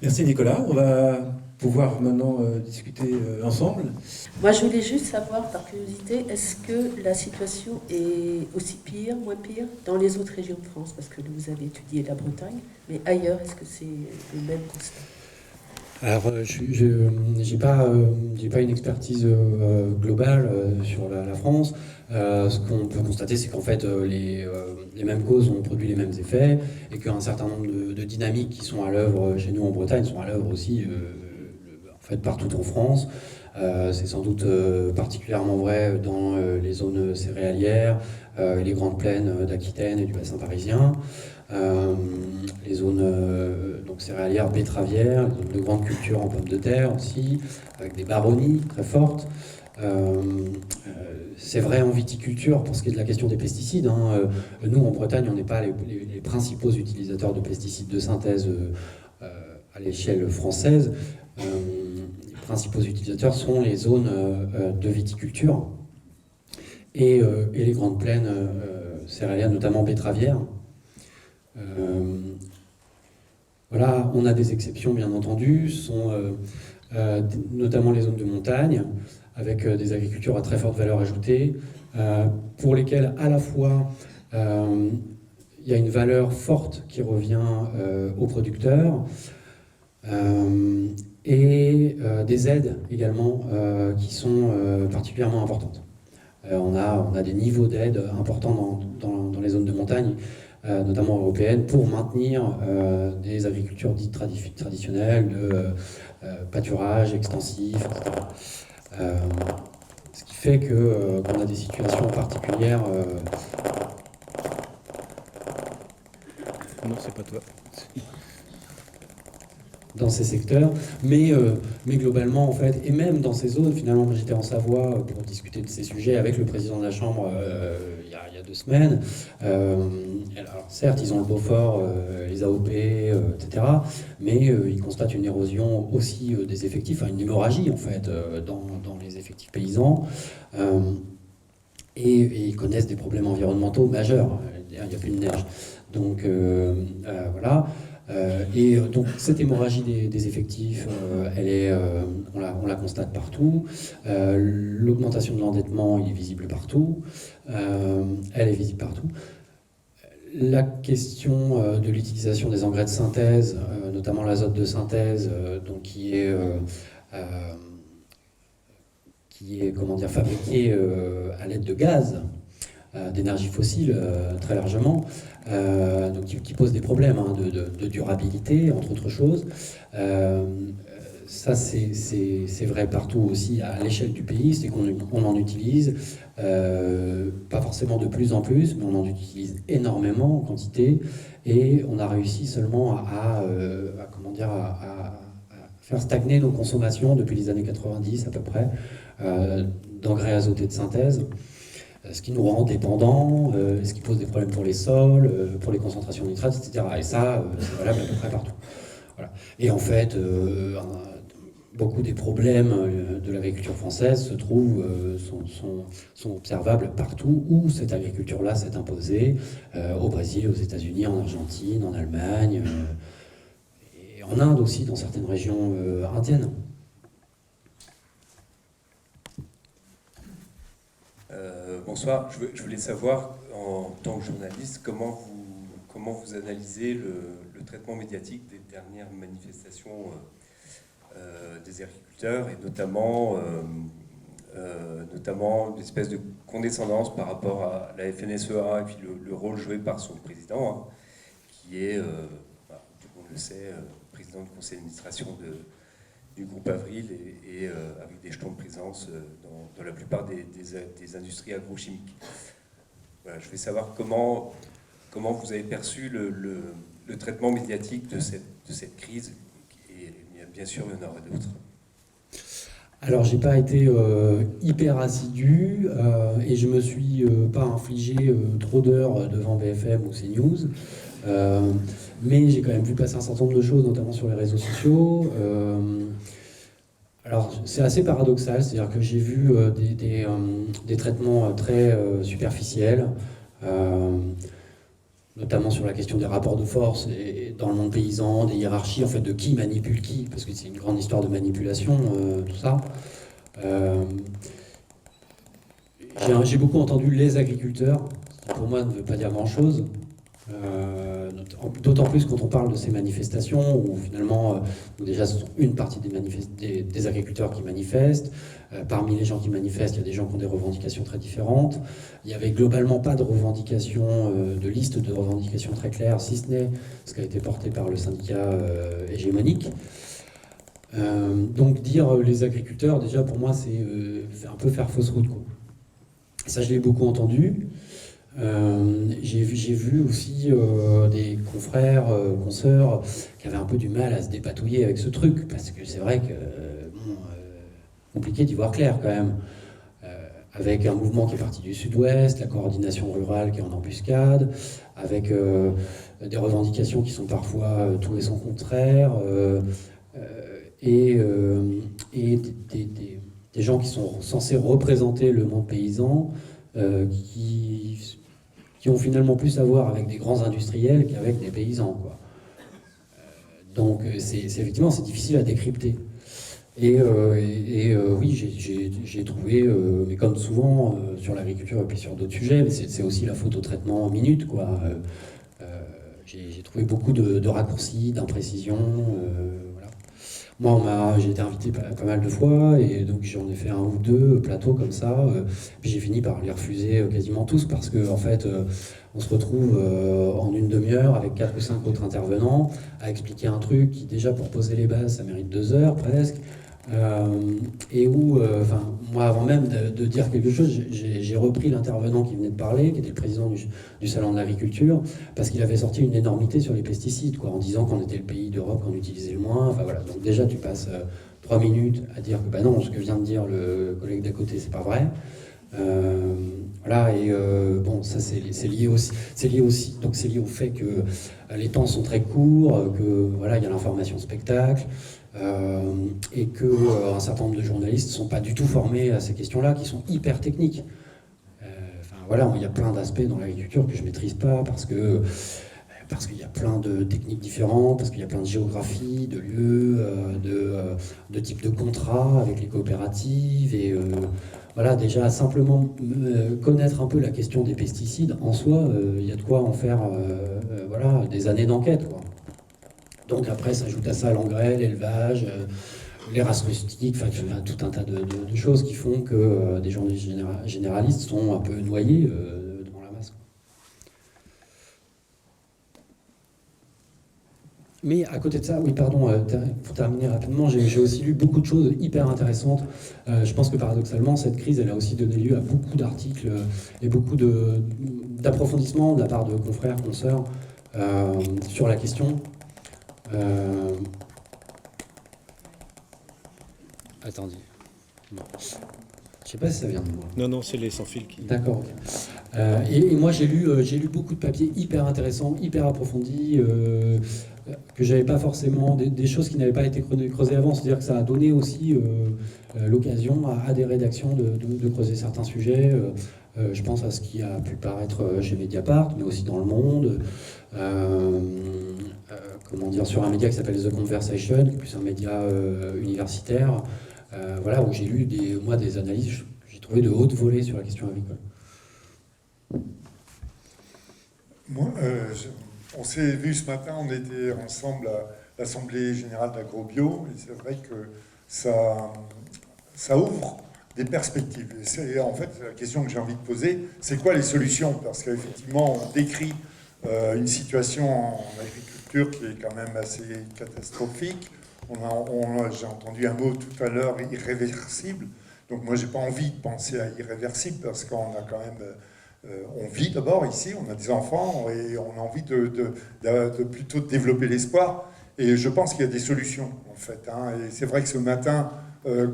Merci Nicolas. On va pouvoir maintenant discuter ensemble. Moi, je voulais juste savoir, par curiosité, est-ce que la situation est aussi pire, moins pire, dans les autres régions de France? Parce que vous avez étudié la Bretagne, mais ailleurs, est-ce que c'est le même constat? Alors, j'ai pas une expertise globale sur la France. Ce qu'on peut constater, c'est qu'en fait, les mêmes causes ont produit les mêmes effets et qu'un certain nombre de dynamiques qui sont à l'œuvre chez nous en Bretagne sont à l'œuvre aussi en fait, partout en France. C'est sans doute particulièrement vrai dans les zones céréalières, et les grandes plaines d'Aquitaine et du bassin parisien. Euh, les zones donc céréalières, betteravières, les zones de grande culture en pommes de terre aussi, avec des baronnies très fortes. Euh, c'est vrai en viticulture pour ce qui est de la question des pesticides, hein. Nous, en Bretagne, on n'est pas les principaux utilisateurs de pesticides de synthèse à l'échelle française. Les principaux utilisateurs sont les zones de viticulture et les grandes plaines céréalières, notamment betteravières. Euh, voilà, on a des exceptions bien entendu, ce sont notamment les zones de montagne, avec des agricultures à très forte valeur ajoutée, pour lesquelles à la fois il y a une valeur forte qui revient aux producteurs, et des aides également qui sont particulièrement importantes. On a des niveaux d'aide importants dans les zones de montagne, notamment européennes, pour maintenir des agricultures dites traditionnelles, de pâturage extensif, etc. Euh, Ce qui fait qu'on a des situations particulières. Non, c'est pas toi. Dans ces secteurs, mais globalement en fait, et même dans ces zones, finalement, j'étais en Savoie pour discuter de ces sujets avec le président de la Chambre il y a 2 semaines. Alors certes, ils ont le Beaufort, les AOP, etc., mais ils constatent une érosion aussi des effectifs, enfin, une hémorragie en fait dans les effectifs paysans, et ils connaissent des problèmes environnementaux majeurs. Il n'y a plus de neige. Donc voilà. Et donc cette hémorragie des effectifs, on la constate partout. L'augmentation de l'endettement, il est visible partout. Elle est visible partout. La question de l'utilisation des engrais de synthèse, notamment l'azote de synthèse, donc qui est comment dire, fabriqué à l'aide de gaz, d'énergie fossile très largement, donc qui pose des problèmes hein, de durabilité, entre autres choses. Ça, c'est vrai partout aussi à l'échelle du pays, c'est qu'on en utilise, pas forcément de plus en plus, mais on en utilise énormément en quantité, et on a réussi seulement comment dire, à faire stagner nos consommations depuis les années 90 à peu près, d'engrais azotés de synthèse, ce qui nous rend dépendants, ce qui pose des problèmes pour les sols, pour les concentrations de nitrates, etc. Et ça, c'est valable à peu près partout. Voilà. Et en fait, beaucoup des problèmes de l'agriculture française sont observables partout où cette agriculture-là s'est imposée, au Brésil, aux États-Unis, en Argentine, en Allemagne, et en Inde aussi, dans certaines régions indiennes. Bonsoir, je voulais savoir, en tant que journaliste, comment vous analysez le traitement médiatique des dernières manifestations des agriculteurs, et notamment l'espèce de condescendance par rapport à la FNSEA et puis le rôle joué par son président, hein, qui est, tout le monde le sait, président du conseil d'administration du groupe Avril et avec des jetons de présence dans la plupart des industries agrochimiques. Voilà, je voulais savoir comment vous avez perçu le traitement médiatique de cette crise, et bien sûr il y en aura d'autres. Alors j'ai pas été hyper assidu et je me suis pas infligé trop d'heures devant BFM ou CNews, mais j'ai quand même vu passer un certain nombre de choses, notamment sur les réseaux sociaux. Alors c'est assez paradoxal, c'est-à-dire que j'ai vu des traitements très superficiels, notamment sur la question des rapports de force et dans le monde paysan, des hiérarchies, en fait, de qui manipule qui, parce que c'est une grande histoire de manipulation, tout ça. J'ai beaucoup entendu les agriculteurs, qui pour moi ne veut pas dire grand-chose, d'autant plus quand on parle de ces manifestations, où finalement, déjà ce sont une partie des agriculteurs qui manifestent. Parmi les gens qui manifestent, il y a des gens qui ont des revendications très différentes. Il n'y avait globalement pas de revendications, de liste de revendications très claires, si ce n'est ce qui a été porté par le syndicat hégémonique. Donc dire les agriculteurs, déjà pour moi, c'est un peu faire fausse route, quoi. Ça, je l'ai beaucoup entendu. J'ai vu aussi des confrères, consoeurs qui avaient un peu du mal à se dépatouiller avec ce truc, parce que c'est vrai que compliqué d'y voir clair quand même. Avec un mouvement qui est parti du sud-ouest, la coordination rurale qui est en embuscade, avec des revendications qui sont parfois tout et son contraire, et des gens qui sont censés représenter le monde paysan, qui ont finalement plus à voir avec des grands industriels qu'avec des paysans, quoi. Donc effectivement, c'est difficile à décrypter. Oui, j'ai trouvé, mais comme souvent sur l'agriculture et puis sur d'autres sujets, mais c'est aussi la faute au traitement en minutes, quoi. J'ai trouvé beaucoup de raccourcis, d'imprécisions. Voilà. Moi, j'ai été invité pas mal de fois, et donc j'en ai fait un ou deux plateaux comme ça. Puis j'ai fini par les refuser quasiment tous, parce que en fait, on se retrouve en une demi-heure avec 4 ou 5 autres intervenants à expliquer un truc qui, déjà, pour poser les bases, ça mérite 2 heures presque. Et où, moi, avant même de dire quelque chose, j'ai repris l'intervenant qui venait de parler, qui était le président du Salon de l'Agriculture, parce qu'il avait sorti une énormité sur les pesticides, quoi, en disant qu'on était le pays d'Europe qu'on utilisait le moins. Enfin voilà, donc déjà tu passes 3 minutes à dire que bah non, ce que vient de dire le collègue d'à côté, c'est pas vrai. Voilà, et bon, ça c'est lié aussi, donc c'est lié au fait que les temps sont très courts, que voilà, il y a l'information spectacle. Et qu'un certain nombre de journalistes ne sont pas du tout formés à ces questions-là, qui sont hyper techniques. Voilà, il y a plein d'aspects dans l'agriculture que je ne maîtrise pas, parce qu'il y a plein de techniques différentes, parce qu'il y a plein de géographies, de lieux, de types de contrats avec les coopératives. Et voilà, déjà, simplement connaître un peu la question des pesticides, en soi, il y a de quoi en faire voilà, des années d'enquête, quoi. Donc après, s'ajoute à ça l'engrais, l'élevage, les races rustiques, enfin tout un tas de choses qui font que des journalistes généralistes sont un peu noyés devant la masse. Mais à côté de ça, oui, pardon, pour terminer rapidement, j'ai aussi lu beaucoup de choses hyper intéressantes. Je pense que paradoxalement, cette crise, elle a aussi donné lieu à beaucoup d'articles et beaucoup d'approfondissements de la part de confrères, consoeurs sur la question. Attendez. Non. Je sais pas si ça vient de moi. Non, c'est les sans-fil qui... D'accord. Et moi, j'ai lu beaucoup de papiers hyper intéressants, hyper approfondis, que j'avais pas forcément... Des choses qui n'avaient pas été creusées avant. C'est-à-dire que ça a donné aussi l'occasion à des rédactions de creuser certains sujets. Je pense à ce qui a pu paraître chez Mediapart, mais aussi dans Le Monde. Sur un média qui s'appelle The Conversation, qui est plus un média universitaire, voilà, où j'ai lu des analyses, j'ai trouvé de haute volée sur la question agricole. Moi, on s'est vu ce matin, on était ensemble à l'Assemblée Générale d'AgroBio, et c'est vrai que ça ouvre des perspectives. Et c'est en fait la question que j'ai envie de poser, c'est quoi les solutions? Parce qu'effectivement, on décrit une situation en agriculture qui est quand même assez catastrophique. J'ai entendu un mot tout à l'heure, irréversible. Donc moi, j'ai pas envie de penser à irréversible parce qu'on a quand même... on vit d'abord ici, on a des enfants et on a envie de plutôt développer l'espoir. Et je pense qu'il y a des solutions, en fait. Et c'est vrai que ce matin,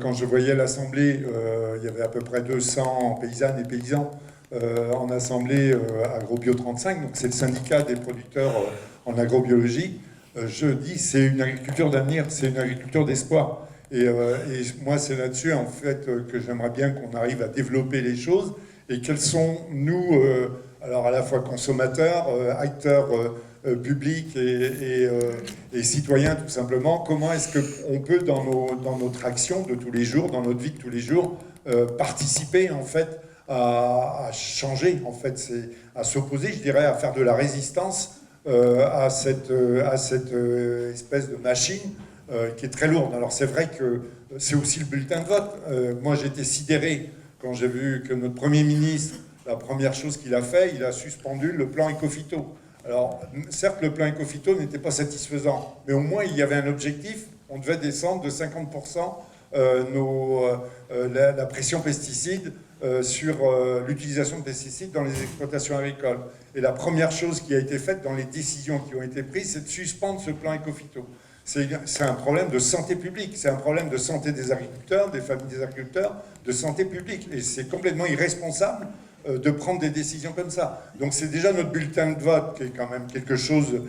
quand je voyais l'Assemblée, il y avait à peu près 200 paysannes et paysans en Assemblée AgroBio 35, donc c'est le syndicat des producteurs en agrobiologie. Je dis c'est une agriculture d'avenir, c'est une agriculture d'espoir. Et moi, c'est là-dessus, en fait, que j'aimerais bien qu'on arrive à développer les choses. Et quels sont, nous, alors à la fois consommateurs, acteurs publics et citoyens tout simplement. Comment est-ce qu'on peut dans notre action de tous les jours, dans notre vie de tous les jours, participer en fait à changer, en fait, c'est à s'opposer, je dirais, à faire de la résistance à cette espèce de machine qui est très lourde. Alors c'est vrai que c'est aussi le bulletin de vote. Moi j'étais sidéré quand j'ai vu que notre Premier ministre, la première chose qu'il a fait, il a suspendu le plan Ecophyto. Alors certes le plan Ecophyto n'était pas satisfaisant, mais au moins il y avait un objectif, on devait descendre de 50% la pression pesticides sur l'utilisation de pesticides dans les exploitations agricoles. Et la première chose qui a été faite dans les décisions qui ont été prises, c'est de suspendre ce plan Ecophyto. C'est un problème de santé publique, c'est un problème de santé des agriculteurs, des familles des agriculteurs, de santé publique. Et c'est complètement irresponsable de prendre des décisions comme ça. Donc c'est déjà notre bulletin de vote qui est quand même quelque chose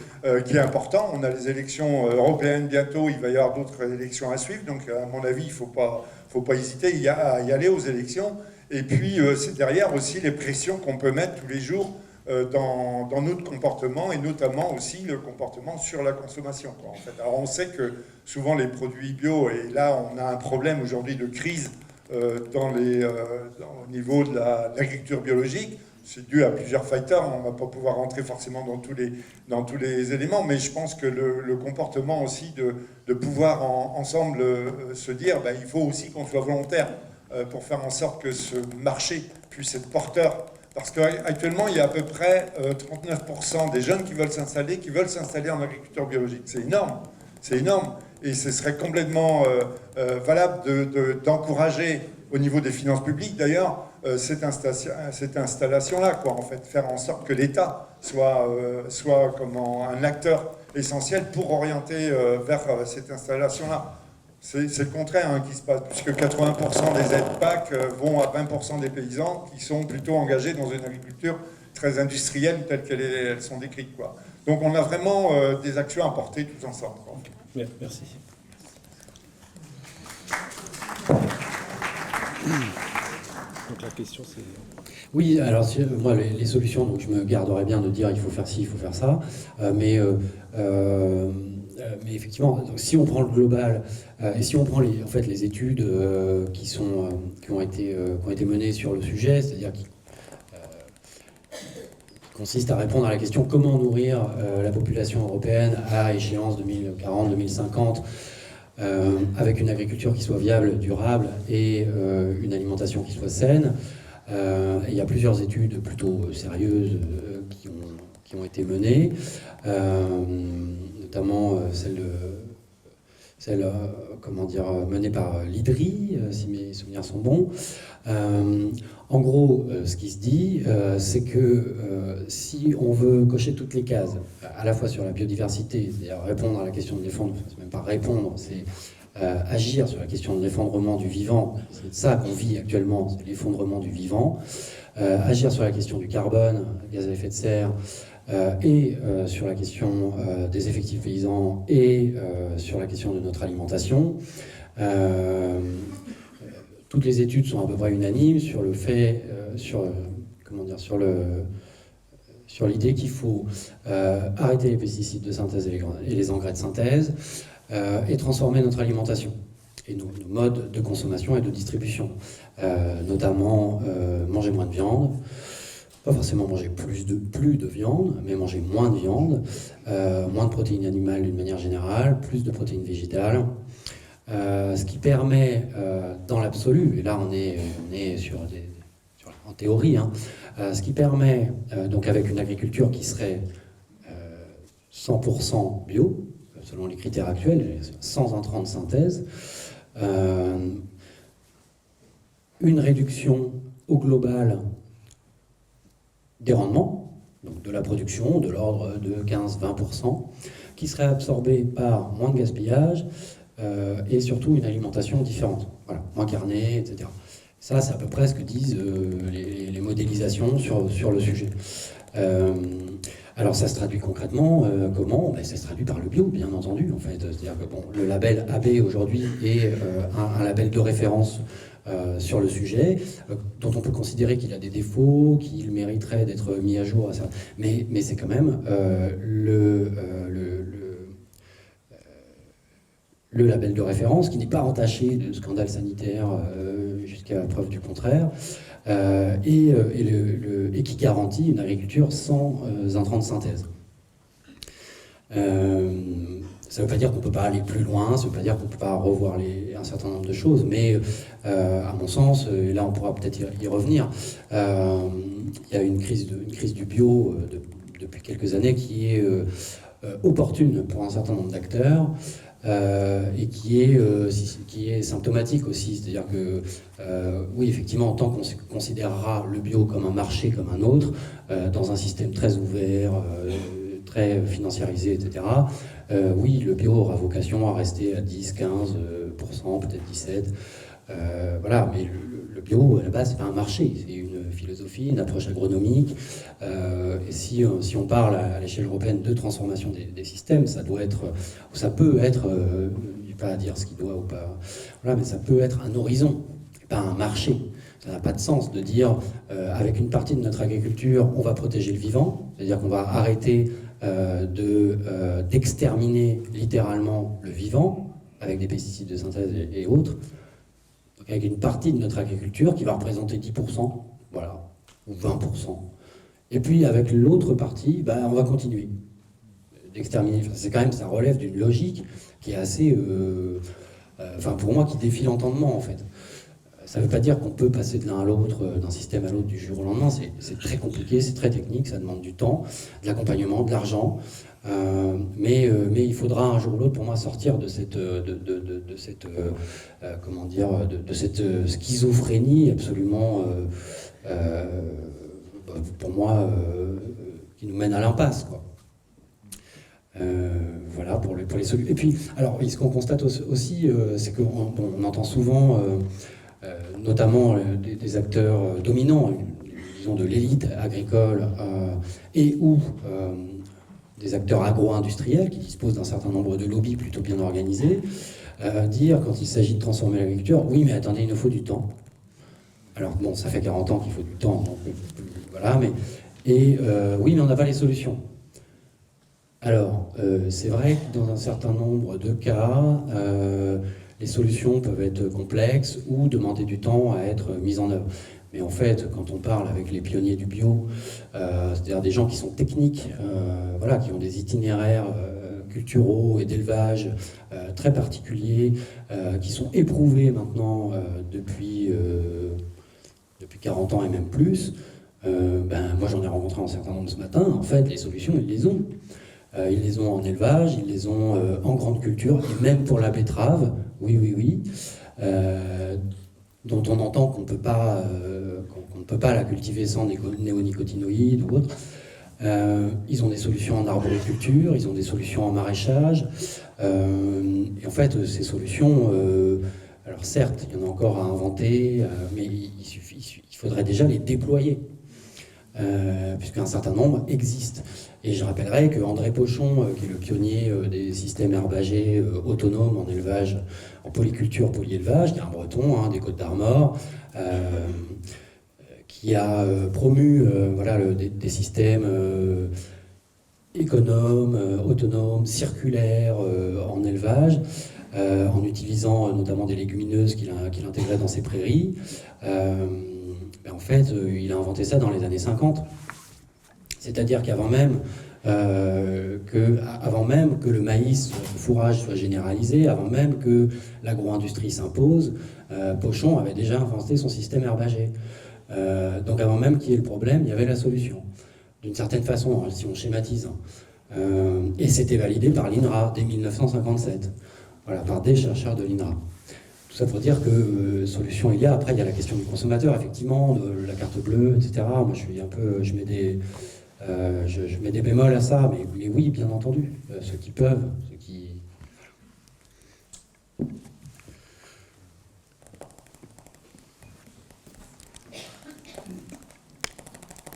qui est important. On a les élections européennes bientôt, il va y avoir d'autres élections à suivre. Donc à mon avis, il ne faut pas hésiter à y aller aux élections. Et puis c'est derrière aussi les pressions qu'on peut mettre tous les jours dans notre comportement, et notamment aussi le comportement sur la consommation, quoi, en fait. Alors on sait que souvent les produits bio, et là on a un problème aujourd'hui de crise au niveau de l'agriculture biologique, c'est dû à plusieurs facteurs, on ne va pas pouvoir rentrer forcément dans tous les éléments, mais je pense que le comportement aussi de pouvoir ensemble se dire, ben, il faut aussi qu'on soit volontaire pour faire en sorte que ce marché puisse être porteur. Parce qu'actuellement, il y a à peu près 39% des jeunes qui veulent s'installer en agriculture biologique. C'est énorme, c'est énorme. Et ce serait complètement valable d'encourager au niveau des finances publiques, d'ailleurs, cette installation-là, quoi, en fait, faire en sorte que l'État soit comme un acteur essentiel pour orienter vers cette installation-là. C'est le contraire hein, qui se passe, puisque 80% des aides PAC vont à 20% des paysans qui sont plutôt engagés dans une agriculture très industrielle telle qu'elles sont décrites, quoi. Donc on a vraiment des actions à porter tous ensemble, quoi. Bien, merci. Donc la question c'est... Oui, alors moi les solutions, donc je me garderais bien de dire il faut faire ci, il faut faire ça, mais effectivement, donc, si on prend le global et si on prend les études qui ont été menées sur le sujet, c'est-à-dire qui consiste à répondre à la question comment nourrir la population européenne à échéance 2040-2050 avec une agriculture qui soit viable, durable et une alimentation qui soit saine. Il y a plusieurs études plutôt sérieuses qui ont été menées, notamment celle menée par l'IDRI, si mes souvenirs sont bons. En gros, ce qui se dit, c'est que si on veut cocher toutes les cases, à la fois sur la biodiversité, c'est-à-dire répondre à la question de l'effondrement, c'est même pas répondre, c'est agir sur la question de l'effondrement du vivant, c'est ça qu'on vit actuellement, c'est l'effondrement du vivant, agir sur la question du carbone, gaz à effet de serre, et sur la question des effectifs paysans et sur la question de notre alimentation. Toutes les études sont à peu près unanimes sur le fait, sur l'idée qu'il faut arrêter les pesticides de synthèse et les engrais de synthèse et transformer notre alimentation et nos modes de consommation et de distribution, notamment manger moins de viande. Pas forcément manger plus de viande, mais manger moins de viande, moins de protéines animales d'une manière générale, plus de protéines végétales. Ce qui permet, dans l'absolu, et là on est en théorie, hein, ce qui permet, donc avec une agriculture qui serait 100% bio, selon les critères actuels, sans intrants de synthèse, une réduction au global des rendements, donc de la production, de l'ordre de 15-20%, qui serait absorbée par moins de gaspillage et surtout une alimentation différente. Voilà, moins carnée, etc. Ça, c'est à peu près ce que disent les modélisations sur le sujet. Alors ça se traduit concrètement comment? Ça se traduit par le bio, bien entendu, en fait. C'est-à-dire que bon, le label AB aujourd'hui est un label de référence sur le sujet, dont on peut considérer qu'il a des défauts, qu'il mériterait d'être mis à jour, mais c'est quand même le label de référence qui n'est pas entaché de scandales sanitaires jusqu'à preuve du contraire, et qui garantit une agriculture sans intrants de synthèse. Ça ne veut pas dire qu'on ne peut pas aller plus loin, ça ne veut pas dire qu'on ne peut pas revoir un certain nombre de choses, mais à mon sens, et là on pourra peut-être y revenir, il y a une crise du bio depuis quelques années qui est opportune pour un certain nombre d'acteurs, et qui est symptomatique aussi. C'est-à-dire que, oui, effectivement, tant qu'on considérera le bio comme un marché, comme un autre, dans un système très ouvert, très financiarisé, etc., oui, le bio aura vocation à rester à 10, 15%, peut-être 17%. Voilà, mais le bio, à la base, c'est pas un marché, c'est une philosophie, une approche agronomique. Et si on parle à l'échelle européenne de transformation des systèmes, ça peut être, je ne vais pas dire ce qui doit ou pas, voilà, mais ça peut être un horizon, pas un marché. Ça n'a pas de sens de dire, avec une partie de notre agriculture, on va protéger le vivant, c'est-à-dire qu'on va arrêter d'exterminer littéralement le vivant, avec des pesticides de synthèse et autres, donc avec une partie de notre agriculture qui va représenter 10%, voilà, ou 20%. Et puis avec l'autre partie, on va continuer d'exterminer. Enfin, c'est quand même, ça relève d'une logique qui est assez, pour moi, qui défie l'entendement en fait. Ça ne veut pas dire qu'on peut passer de l'un à l'autre, d'un système à l'autre du jour au lendemain. C'est très compliqué, c'est très technique, ça demande du temps, de l'accompagnement, de l'argent. Mais il faudra un jour ou l'autre, pour moi, sortir de cette schizophrénie absolument, pour moi, qui nous mène à l'impasse, quoi. Voilà pour les solutions. Et puis, alors, ce qu'on constate aussi, c'est qu'on entend souvent, notamment des acteurs dominants, disons de l'élite agricole, et ou des acteurs agro-industriels qui disposent d'un certain nombre de lobbies plutôt bien organisés, dire quand il s'agit de transformer l'agriculture, oui mais attendez, il nous faut du temps. Alors bon, ça fait 40 ans qu'il faut du temps, donc voilà, oui mais on n'a pas les solutions. Alors, c'est vrai que dans un certain nombre de cas, les solutions peuvent être complexes ou demander du temps à être mises en œuvre. Mais en fait, quand on parle avec les pionniers du bio, c'est-à-dire des gens qui sont techniques, voilà, qui ont des itinéraires culturaux et d'élevage très particuliers, qui sont éprouvés maintenant depuis 40 ans et même plus, moi j'en ai rencontré un certain nombre ce matin, en fait les solutions ils les ont. Ils les ont en élevage, ils les ont en grande culture, et même pour la betterave, oui, dont on entend qu'on ne peut pas la cultiver sans néonicotinoïdes ou autre. Ils ont des solutions en arboriculture, ils ont des solutions en maraîchage. Et en fait, ces solutions, alors certes, il y en a encore à inventer, mais il faudrait déjà les déployer, puisqu'un certain nombre existent. Et je rappellerai que André Pochon, qui est le pionnier des systèmes herbagers autonomes en élevage, en polyculture, polyélevage, qui est un breton des Côtes-d'Armor, qui a promu des systèmes économes, autonomes, circulaires en élevage, en utilisant notamment des légumineuses qu'il intégrait dans ses prairies. En fait, il a inventé ça dans les années 50. C'est-à-dire qu'avant même que le maïs, le fourrage soit généralisé, avant même que l'agro-industrie s'impose, Pochon avait déjà inventé son système herbager. Donc avant même qu'il y ait le problème, il y avait la solution. D'une certaine façon, si on schématise. Et c'était validé par l'INRA dès 1957, voilà, par des chercheurs de l'INRA. Tout ça pour dire que solution il y a. Après, il y a la question du consommateur, effectivement, de la carte bleue, etc. Moi, je mets des bémols à ça, mais oui, bien entendu, ceux qui peuvent, ceux qui...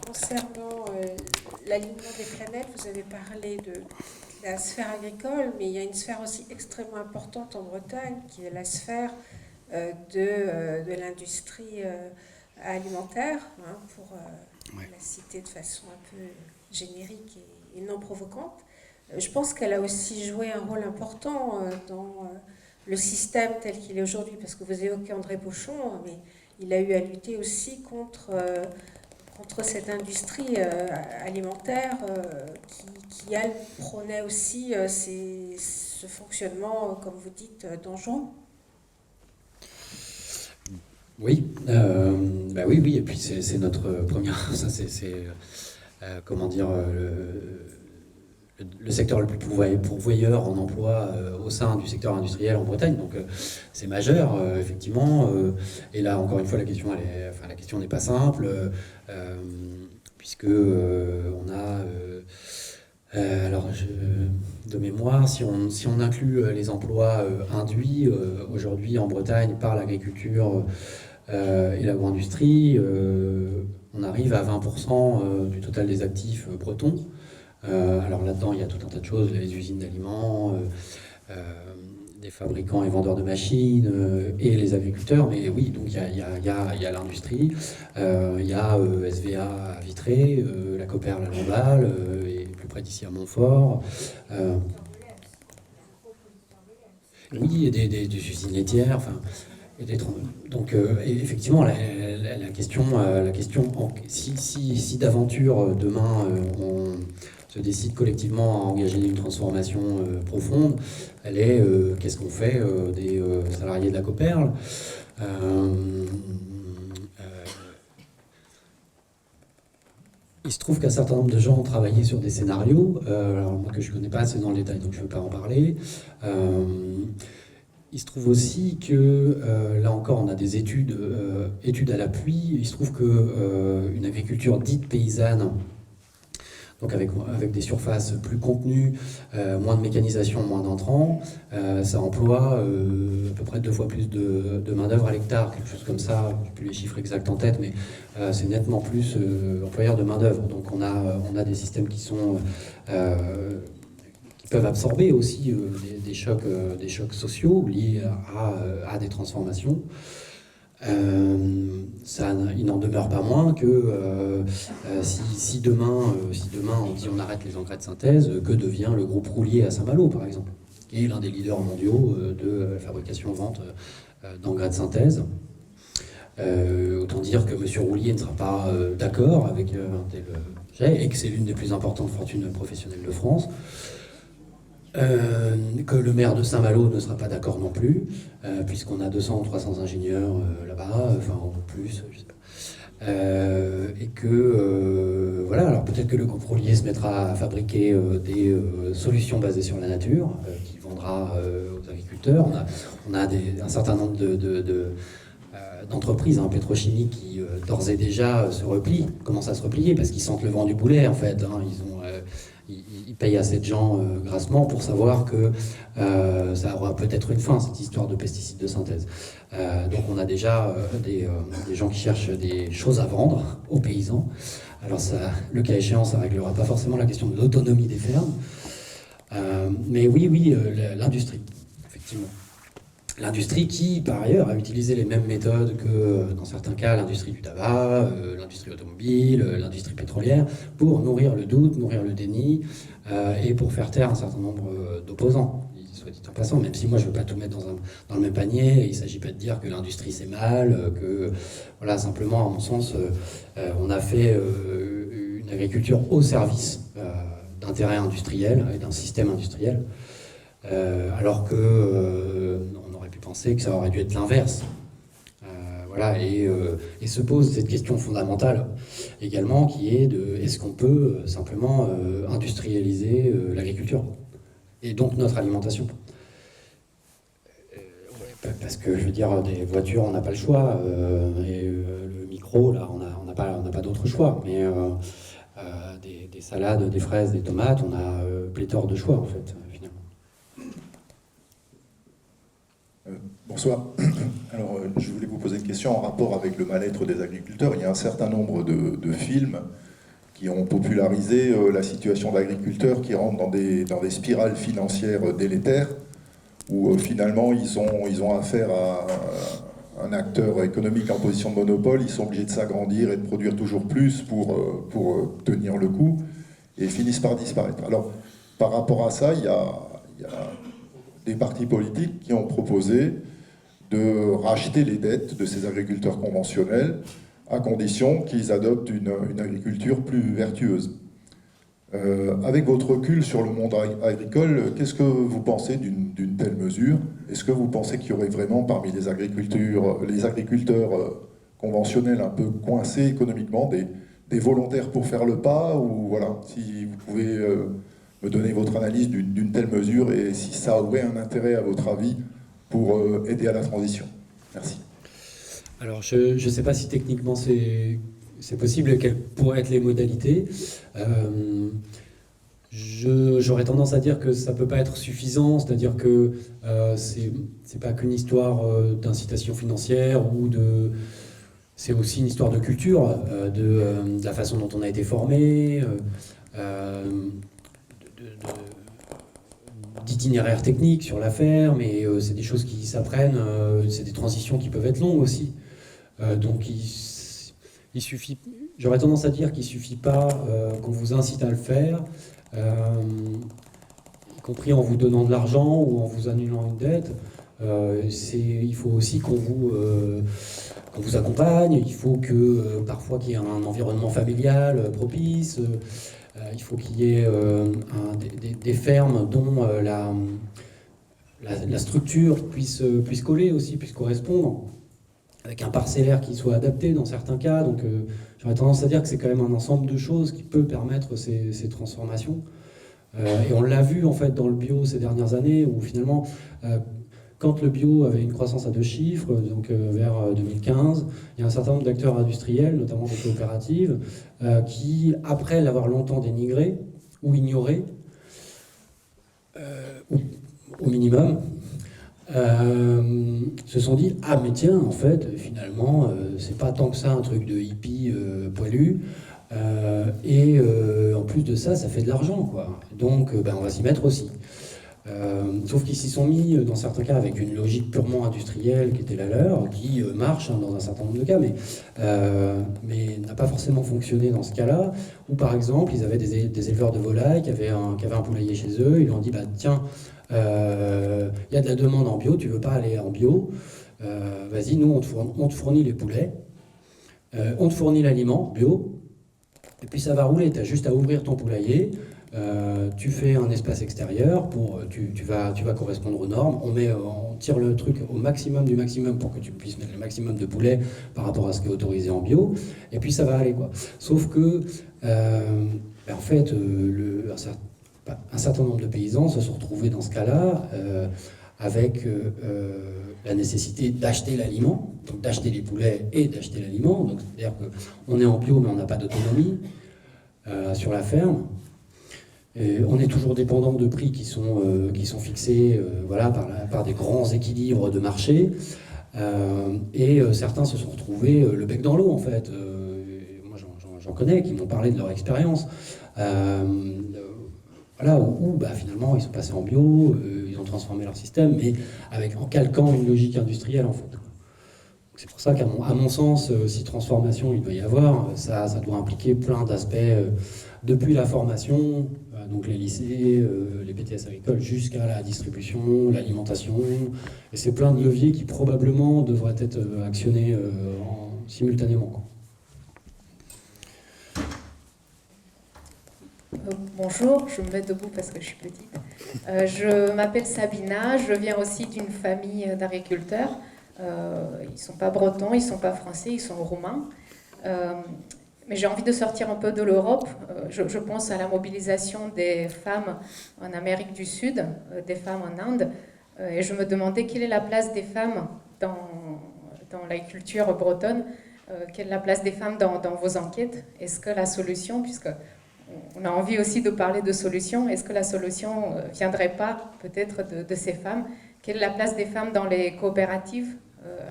Concernant l'alignement des planètes, vous avez parlé de la sphère agricole, mais il y a une sphère aussi extrêmement importante en Bretagne, qui est la sphère de l'industrie alimentaire, hein, pour la citer de façon un peu générique et non provocante. Je pense qu'elle a aussi joué un rôle important dans le système tel qu'il est aujourd'hui, parce que vous évoquez André Pochon, mais il a eu à lutter aussi contre cette industrie alimentaire qui, elle, prônait aussi ce fonctionnement, comme vous dites, dangereux. Oui, oui, et puis c'est notre première, ça c'est comment dire, le secteur le plus pourvoyeur en emploi au sein du secteur industriel en Bretagne, donc c'est majeur, effectivement. Et là, encore une fois, la question n'est pas simple, puisque on a... de mémoire, si on inclut les emplois induits aujourd'hui en Bretagne par l'agriculture et l'agro-industrie, on arrive à 20% du total des actifs bretons. Alors là-dedans, il y a tout un tas de choses, les usines d'aliments, des fabricants et vendeurs de machines et les agriculteurs. Mais oui, donc il y a l'industrie, il y a SVA à Vitré, la Cooperl à Lamballe, et plus près d'ici à Montfort. Oui, et des usines laitières, enfin... Donc, effectivement, la question, si d'aventure demain on se décide collectivement à engager une transformation profonde, elle est qu'est-ce qu'on fait des salariés de la Cooperl Il se trouve qu'un certain nombre de gens ont travaillé sur des scénarios, alors moi que je ne connais pas assez dans le détail, donc je ne veux pas en parler. Il se trouve aussi que, là encore, on a des études à l'appui. Il se trouve qu'une agriculture dite paysanne, donc avec des surfaces plus contenues, moins de mécanisation, moins d'entrants, ça emploie à peu près 2 fois plus de main-d'œuvre à l'hectare, quelque chose comme ça. Je n'ai plus les chiffres exacts en tête, mais c'est nettement plus employeur de main-d'œuvre. Donc on a des systèmes qui sont... peuvent absorber aussi des chocs sociaux liés à des transformations. Il n'en demeure pas moins que si demain on dit on arrête les engrais de synthèse, que devient le groupe Roulier à Saint-Malo, par exemple, qui est l'un des leaders mondiaux de la fabrication-vente d'engrais de synthèse. Autant dire que M. Roulier ne sera pas d'accord avec un tel jet, et que c'est l'une des plus importantes fortunes professionnelles de France. Que le maire de Saint-Malo ne sera pas d'accord non plus, puisqu'on a 200 ou 300 ingénieurs là-bas, enfin en plus, je sais pas. Et que, voilà, alors peut-être que le groupe Roulier se mettra à fabriquer des solutions basées sur la nature, qu'il vendra aux agriculteurs. On a un certain nombre d'entreprises pétrochimiques qui d'ores et déjà se replient, commencent à se replier, parce qu'ils sentent le vent du boulet, en fait. Ils payent assez de gens grassement pour savoir que ça aura peut-être une fin, cette histoire de pesticides de synthèse. Donc on a déjà des gens qui cherchent des choses à vendre aux paysans. Alors ça, le cas échéant, ça ne réglera pas forcément la question de l'autonomie des fermes. Mais oui, l'industrie, effectivement. L'industrie qui, par ailleurs, a utilisé les mêmes méthodes que, dans certains cas, l'industrie du tabac, l'industrie automobile, l'industrie pétrolière, pour nourrir le doute, nourrir le déni, et pour faire taire un certain nombre d'opposants, soit dit en passant, même si moi je ne veux pas tout mettre dans le même panier. Il ne s'agit pas de dire que l'industrie c'est mal, que, voilà, simplement, à mon sens, on a fait une agriculture au service d'intérêts industriels et d'un système industriel, alors que on aurait pu penser que ça aurait dû être l'inverse. Voilà, et se pose cette question fondamentale également, qui est de est-ce qu'on peut simplement industrialiser l'agriculture et donc notre alimentation. Parce que je veux dire, des voitures, on n'a pas le choix, et le micro, là, on n'a pas d'autre choix, mais des salades, des fraises, des tomates, on a pléthore de choix en fait, finalement. Bonsoir. Alors, je voulais vous poser une question en rapport avec le mal-être des agriculteurs. Il y a un certain nombre de films qui ont popularisé la situation d'agriculteurs qui rentrent dans des spirales financières délétères, où finalement ils ont affaire à un acteur économique en position de monopole, ils sont obligés de s'agrandir et de produire toujours plus pour tenir le coup, et finissent par disparaître. Alors, par rapport à ça, il y a des partis politiques qui ont proposé de racheter les dettes de ces agriculteurs conventionnels à condition qu'ils adoptent une agriculture plus vertueuse. Avec votre recul sur le monde agricole, qu'est-ce que vous pensez d'une telle mesure? Est-ce que vous pensez qu'il y aurait vraiment parmi les agriculteurs conventionnels un peu coincés économiquement des volontaires pour faire le pas? Ou voilà, si vous pouvez me donner votre analyse d'une telle mesure et si ça aurait un intérêt à votre avis pour aider à la transition. Merci. Alors, je ne sais pas si techniquement c'est possible et quelles pourraient être les modalités. J'aurais tendance à dire que ça ne peut pas être suffisant, c'est-à-dire que c'est pas qu'une histoire d'incitation financière c'est aussi une histoire de culture, de la façon dont on a été formé, d'itinéraire technique sur la ferme, et c'est des choses qui s'apprennent, c'est des transitions qui peuvent être longues aussi. Donc il suffit, j'aurais tendance à dire qu'il ne suffit pas qu'on vous incite à le faire, y compris en vous donnant de l'argent ou en vous annulant une dette. Il faut aussi qu'on vous accompagne, il faut que parfois qu'il y ait un environnement familial propice, il faut qu'il y ait des fermes dont la structure puisse coller aussi, puisse correspondre, avec un parcellaire qui soit adapté dans certains cas. Donc j'aurais tendance à dire que c'est quand même un ensemble de choses qui peut permettre ces transformations. Et on l'a vu en fait dans le bio ces dernières années, où finalement, quand le bio avait une croissance à 2 chiffres, donc vers 2015, il y a un certain nombre d'acteurs industriels, notamment des coopératives, qui, après l'avoir longtemps dénigré ou ignoré, au minimum, se sont dit: ah mais tiens, en fait, finalement, c'est pas tant que ça un truc de hippie poilu, et en plus de ça, ça fait de l'argent, quoi. Donc on va s'y mettre aussi. Sauf qu'ils s'y sont mis, dans certains cas, avec une logique purement industrielle qui était la leur, qui marche dans un certain nombre de cas, mais n'a pas forcément fonctionné dans ce cas-là, où par exemple, ils avaient des éleveurs de volailles qui avaient un poulailler chez eux, ils leur ont dit: bah tiens, il y a de la demande en bio, tu veux pas aller en bio, vas-y, nous on te fournit les poulets, on te fournit l'aliment bio, et puis ça va rouler, tu as juste à ouvrir ton poulailler, tu fais un espace extérieur, tu vas correspondre aux normes, on tire le truc au maximum du maximum pour que tu puisses mettre le maximum de poulets par rapport à ce qui est autorisé en bio, et puis ça va aller, quoi. Sauf que, en fait, un certain nombre de paysans se sont retrouvés dans ce cas-là, avec la nécessité d'acheter l'aliment, donc d'acheter les poulets et d'acheter l'aliment. Donc c'est-à-dire qu'on est en bio, mais on n'a pas d'autonomie sur la ferme. Et on est toujours dépendant de prix qui sont fixés par des grands équilibres de marché. Et certains se sont retrouvés le bec dans l'eau, en fait. Moi, j'en connais qui m'ont parlé de leur expérience. Où finalement ils sont passés en bio, ils ont transformé leur système, mais en calquant une logique industrielle, en fait. C'est pour ça qu'à mon sens, si transformation il doit y avoir, ça doit impliquer plein d'aspects, depuis la formation, donc les lycées, les BTS agricoles, jusqu'à la distribution, l'alimentation, et c'est plein de leviers qui probablement devraient être actionnés simultanément, quoi. Bonjour, je me mets debout parce que je suis petite. Je m'appelle Sabina, je viens aussi d'une famille d'agriculteurs. Ils ne sont pas bretons, ils ne sont pas français, ils sont roumains. Mais j'ai envie de sortir un peu de l'Europe. Je pense à la mobilisation des femmes en Amérique du Sud, des femmes en Inde. Et je me demandais quelle est la place des femmes dans l'agriculture bretonne, quelle est la place des femmes dans vos enquêtes. Est-ce que la solution, puisque on a envie aussi de parler de solutions, est-ce que la solution ne viendrait pas peut-être de ces femmes? Quelle est la place des femmes dans les coopératives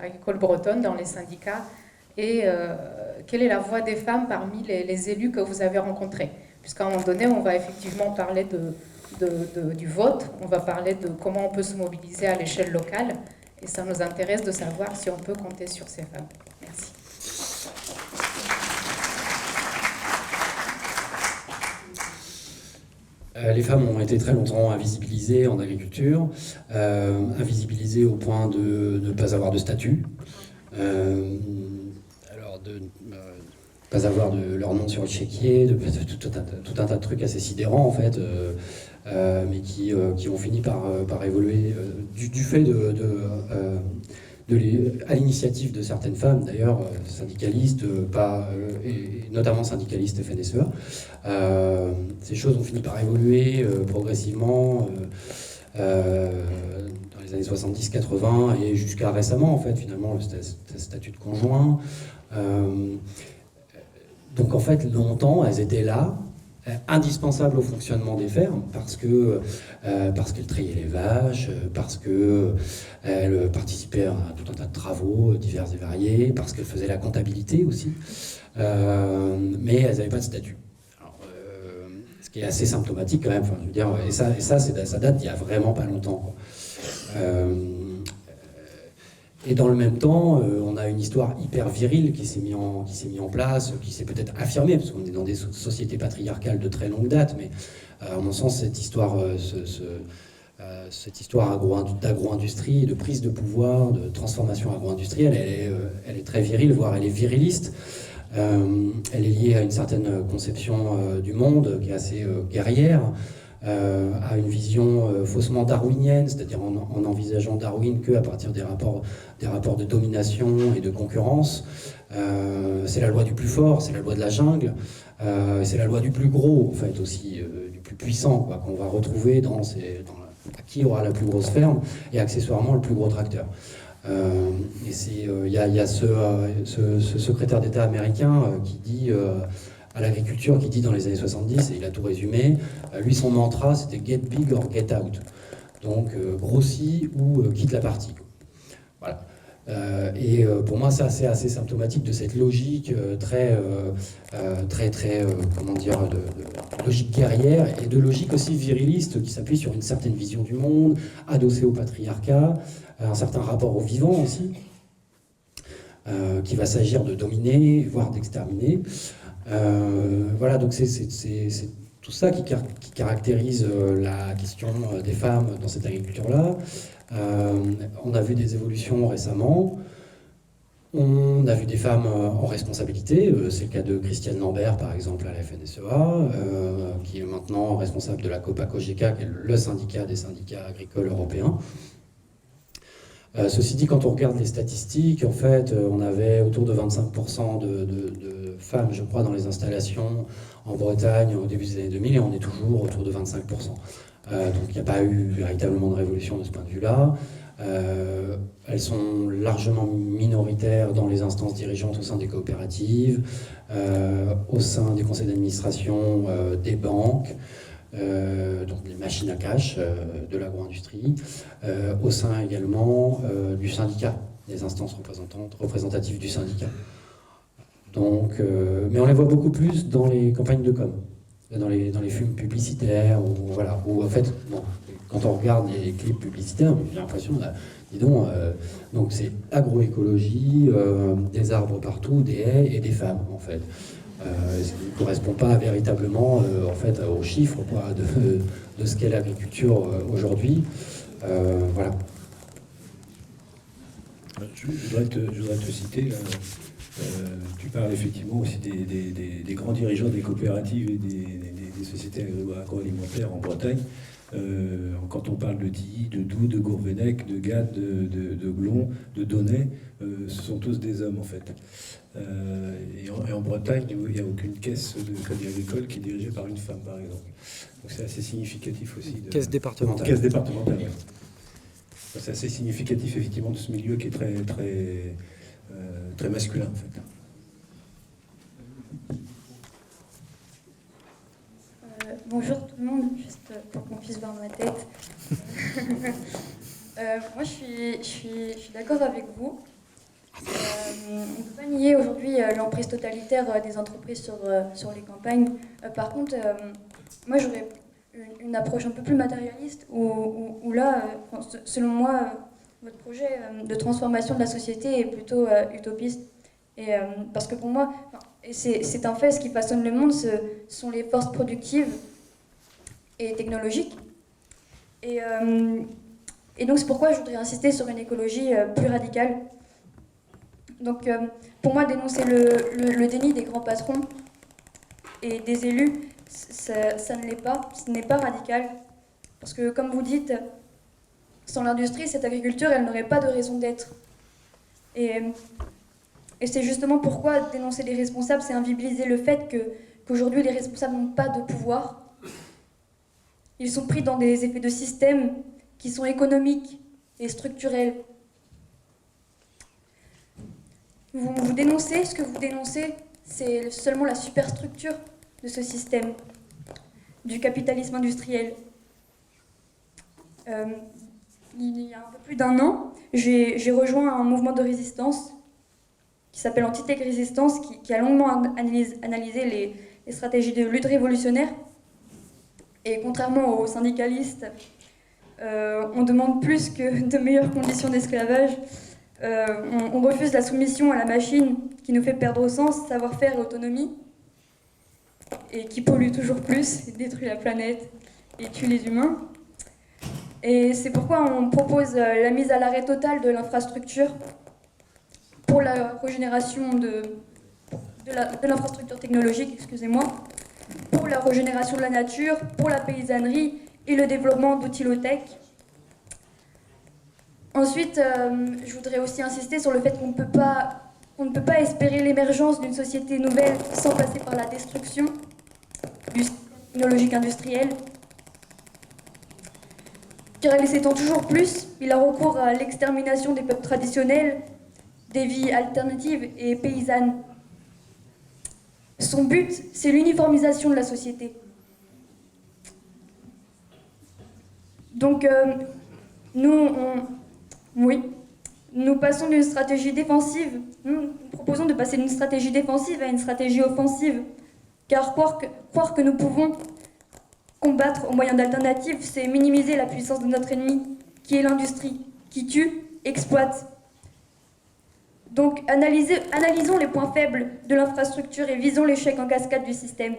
agricoles bretonnes, dans les syndicats? et quelle est la voix des femmes parmi les élus que vous avez rencontrés. Puisqu'à un moment donné, on va effectivement parler du vote, on va parler de comment on peut se mobiliser à l'échelle locale, et ça nous intéresse de savoir si on peut compter sur ces femmes. Merci. Les femmes ont été très longtemps invisibilisées en agriculture, invisibilisées au point de ne pas avoir de statut, pas avoir leur nom sur le chéquier, tout un tas de trucs assez sidérants en fait, mais qui ont fini par évoluer du fait à l'initiative de certaines femmes, d'ailleurs, syndicalistes, et notamment syndicalistes FNSEA. Ces choses ont fini par évoluer progressivement dans les années 70-80 et jusqu'à récemment, en fait, finalement, le statut de conjoint. Donc, en fait, longtemps, elles étaient là, indispensables au fonctionnement des fermes parce qu'elles traillaient les vaches, parce qu'elles participaient à tout un tas de travaux divers et variés, parce qu'elles faisaient la comptabilité aussi, mais elles n'avaient pas de statut. Alors, ce qui est assez symptomatique quand même, enfin, je veux dire, et ça date d'il y a vraiment pas longtemps, quoi. Et dans le même temps, on a une histoire hyper virile qui s'est mise en place, qui s'est peut-être affirmée, parce qu'on est dans des sociétés patriarcales de très longue date, mais à mon sens, cette histoire d'agro-industrie, de prise de pouvoir, de transformation agro-industrielle, elle est très virile, voire elle est viriliste. Elle est liée à une certaine conception du monde qui est assez guerrière, à une vision faussement darwinienne, c'est-à-dire en envisageant Darwin qu'à partir des rapports de domination et de concurrence. C'est la loi du plus fort, c'est la loi de la jungle, c'est la loi du plus gros, en fait, aussi, du plus puissant, quoi, qu'on va retrouver dans qui aura la plus grosse ferme et accessoirement le plus gros tracteur. Et il y a ce secrétaire d'État américain qui dit à l'agriculture, qui dit dans les années 70, et il a tout résumé, lui son mantra c'était « get big or get out ». Donc grossis ou quitte la partie. Voilà. Et pour moi, ça c'est assez symptomatique de cette logique comment dire, de logique guerrière et de logique aussi viriliste qui s'appuie sur une certaine vision du monde, adossée au patriarcat, un certain rapport au vivant aussi, qui va s'agir de dominer, voire d'exterminer. Voilà, donc c'est tout ça qui caractérise la question des femmes dans cette agriculture-là. On a vu des évolutions récemment. On a vu des femmes en responsabilité. C'est le cas de Christiane Lambert, par exemple, à la FNSEA, qui est maintenant responsable de la COPA-COGECA, qui est le syndicat des syndicats agricoles européens. Ceci dit, quand on regarde les statistiques, en fait, on avait autour de 25% de femmes, je crois, dans les installations en Bretagne au début des années 2000, et on est toujours autour de 25%. Donc il n'y a pas eu véritablement de révolution de ce point de vue-là. Elles sont largement minoritaires dans les instances dirigeantes au sein des coopératives, au sein des conseils d'administration des banques, donc les machines à cash de l'agro-industrie, au sein également du syndicat, des instances représentatives du syndicat. Donc, mais on les voit beaucoup plus dans les campagnes de com, dans les films publicitaires, où en fait, bon, quand on regarde les clips publicitaires, j'ai l'impression, dis donc, donc c'est agroécologie, des arbres partout, des haies et des femmes, en fait. Ce qui ne correspond pas véritablement en fait, aux chiffres quoi, de ce qu'est l'agriculture aujourd'hui. Voilà. Je voudrais te citer, tu parles effectivement aussi des grands dirigeants des coopératives et des sociétés agroalimentaires en Bretagne. Quand on parle de Tilly, de Doux, de Gourvenec, de Gade, de Glon, de Donnay, ce sont tous des hommes en fait. Et en Bretagne, il n'y a aucune caisse de crédit agricole qui est dirigée par une femme, par exemple. Donc c'est assez significatif aussi. Caisse départementale. Caisse départementale, oui. C'est assez significatif effectivement de ce milieu qui est très masculin en fait. Bonjour tout le monde, juste pour qu'on puisse voir ma tête. Moi je suis d'accord avec vous. On ne peut pas nier aujourd'hui l'emprise totalitaire des entreprises sur les campagnes. Par contre, moi j'aurais une approche un peu plus matérialiste où là, selon moi, votre projet de transformation de la société est plutôt utopiste. Et, parce que pour moi, et c'est un fait, ce qui façonne le monde, ce sont les forces productives et technologiques. Et donc c'est pourquoi je voudrais insister sur une écologie plus radicale. Donc pour moi, dénoncer le déni des grands patrons et des élus, ça ne l'est pas, ce n'est pas radical. Parce que comme vous dites, sans l'industrie, cette agriculture, elle n'aurait pas de raison d'être. Et c'est justement pourquoi dénoncer les responsables, c'est invisibiliser le fait qu'aujourd'hui les responsables n'ont pas de pouvoir. Ils sont pris dans des effets de système qui sont économiques et structurels. Vous dénoncez, ce que vous dénoncez, c'est seulement la superstructure de ce système, du capitalisme industriel. Il y a un peu plus d'1 an, j'ai rejoint un mouvement de résistance qui s'appelle Antitech Résistance, qui a longuement analysé les stratégies de lutte révolutionnaire. Et contrairement aux syndicalistes, on demande plus que de meilleures conditions d'esclavage. On refuse la soumission à la machine qui nous fait perdre au sens, savoir-faire et autonomie, et qui pollue toujours plus, détruit la planète et tue les humains. Et c'est pourquoi on propose la mise à l'arrêt total de l'infrastructure pour la régénération de l'infrastructure technologique, excusez-moi, pour la régénération de la nature, pour la paysannerie et le développement d'outils low-tech. Ensuite, je voudrais aussi insister sur le fait qu'on ne peut pas espérer l'émergence d'une société nouvelle sans passer par la destruction du système technologique industriel. Car il s'étend toujours plus, il a recours à l'extermination des peuples traditionnels, des vies alternatives et paysannes. Son but, c'est l'uniformisation de la société. Donc, nous passons d'une stratégie défensive, nous proposons de passer d'une stratégie défensive à une stratégie offensive. Car croire que nous pouvons combattre au moyen d'alternatives, c'est minimiser la puissance de notre ennemi, qui est l'industrie, qui tue, exploite. Donc analysons les points faibles de l'infrastructure et visons l'échec en cascade du système.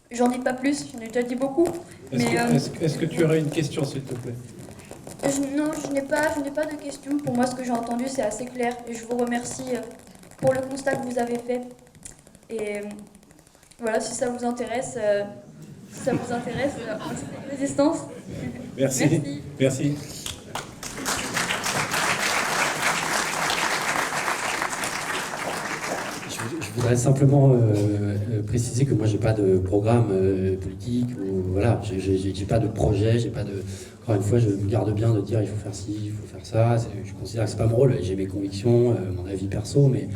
J'en dis pas plus, j'en ai déjà dit beaucoup. Est-ce que tu aurais une question, s'il te plaît? Non, je n'ai pas de questions. Pour moi, ce que j'ai entendu, c'est assez clair. Et je vous remercie pour le constat que vous avez fait. Et voilà, si ça vous intéresse, résistance. Merci. Merci. Je voudrais simplement préciser que moi j'ai pas de programme politique, ou voilà, j'ai pas de projet, j'ai pas de. Encore une fois, je me garde bien de dire il faut faire ci, il faut faire ça. Je considère que c'est pas mon rôle. J'ai mes convictions, mon avis perso, mais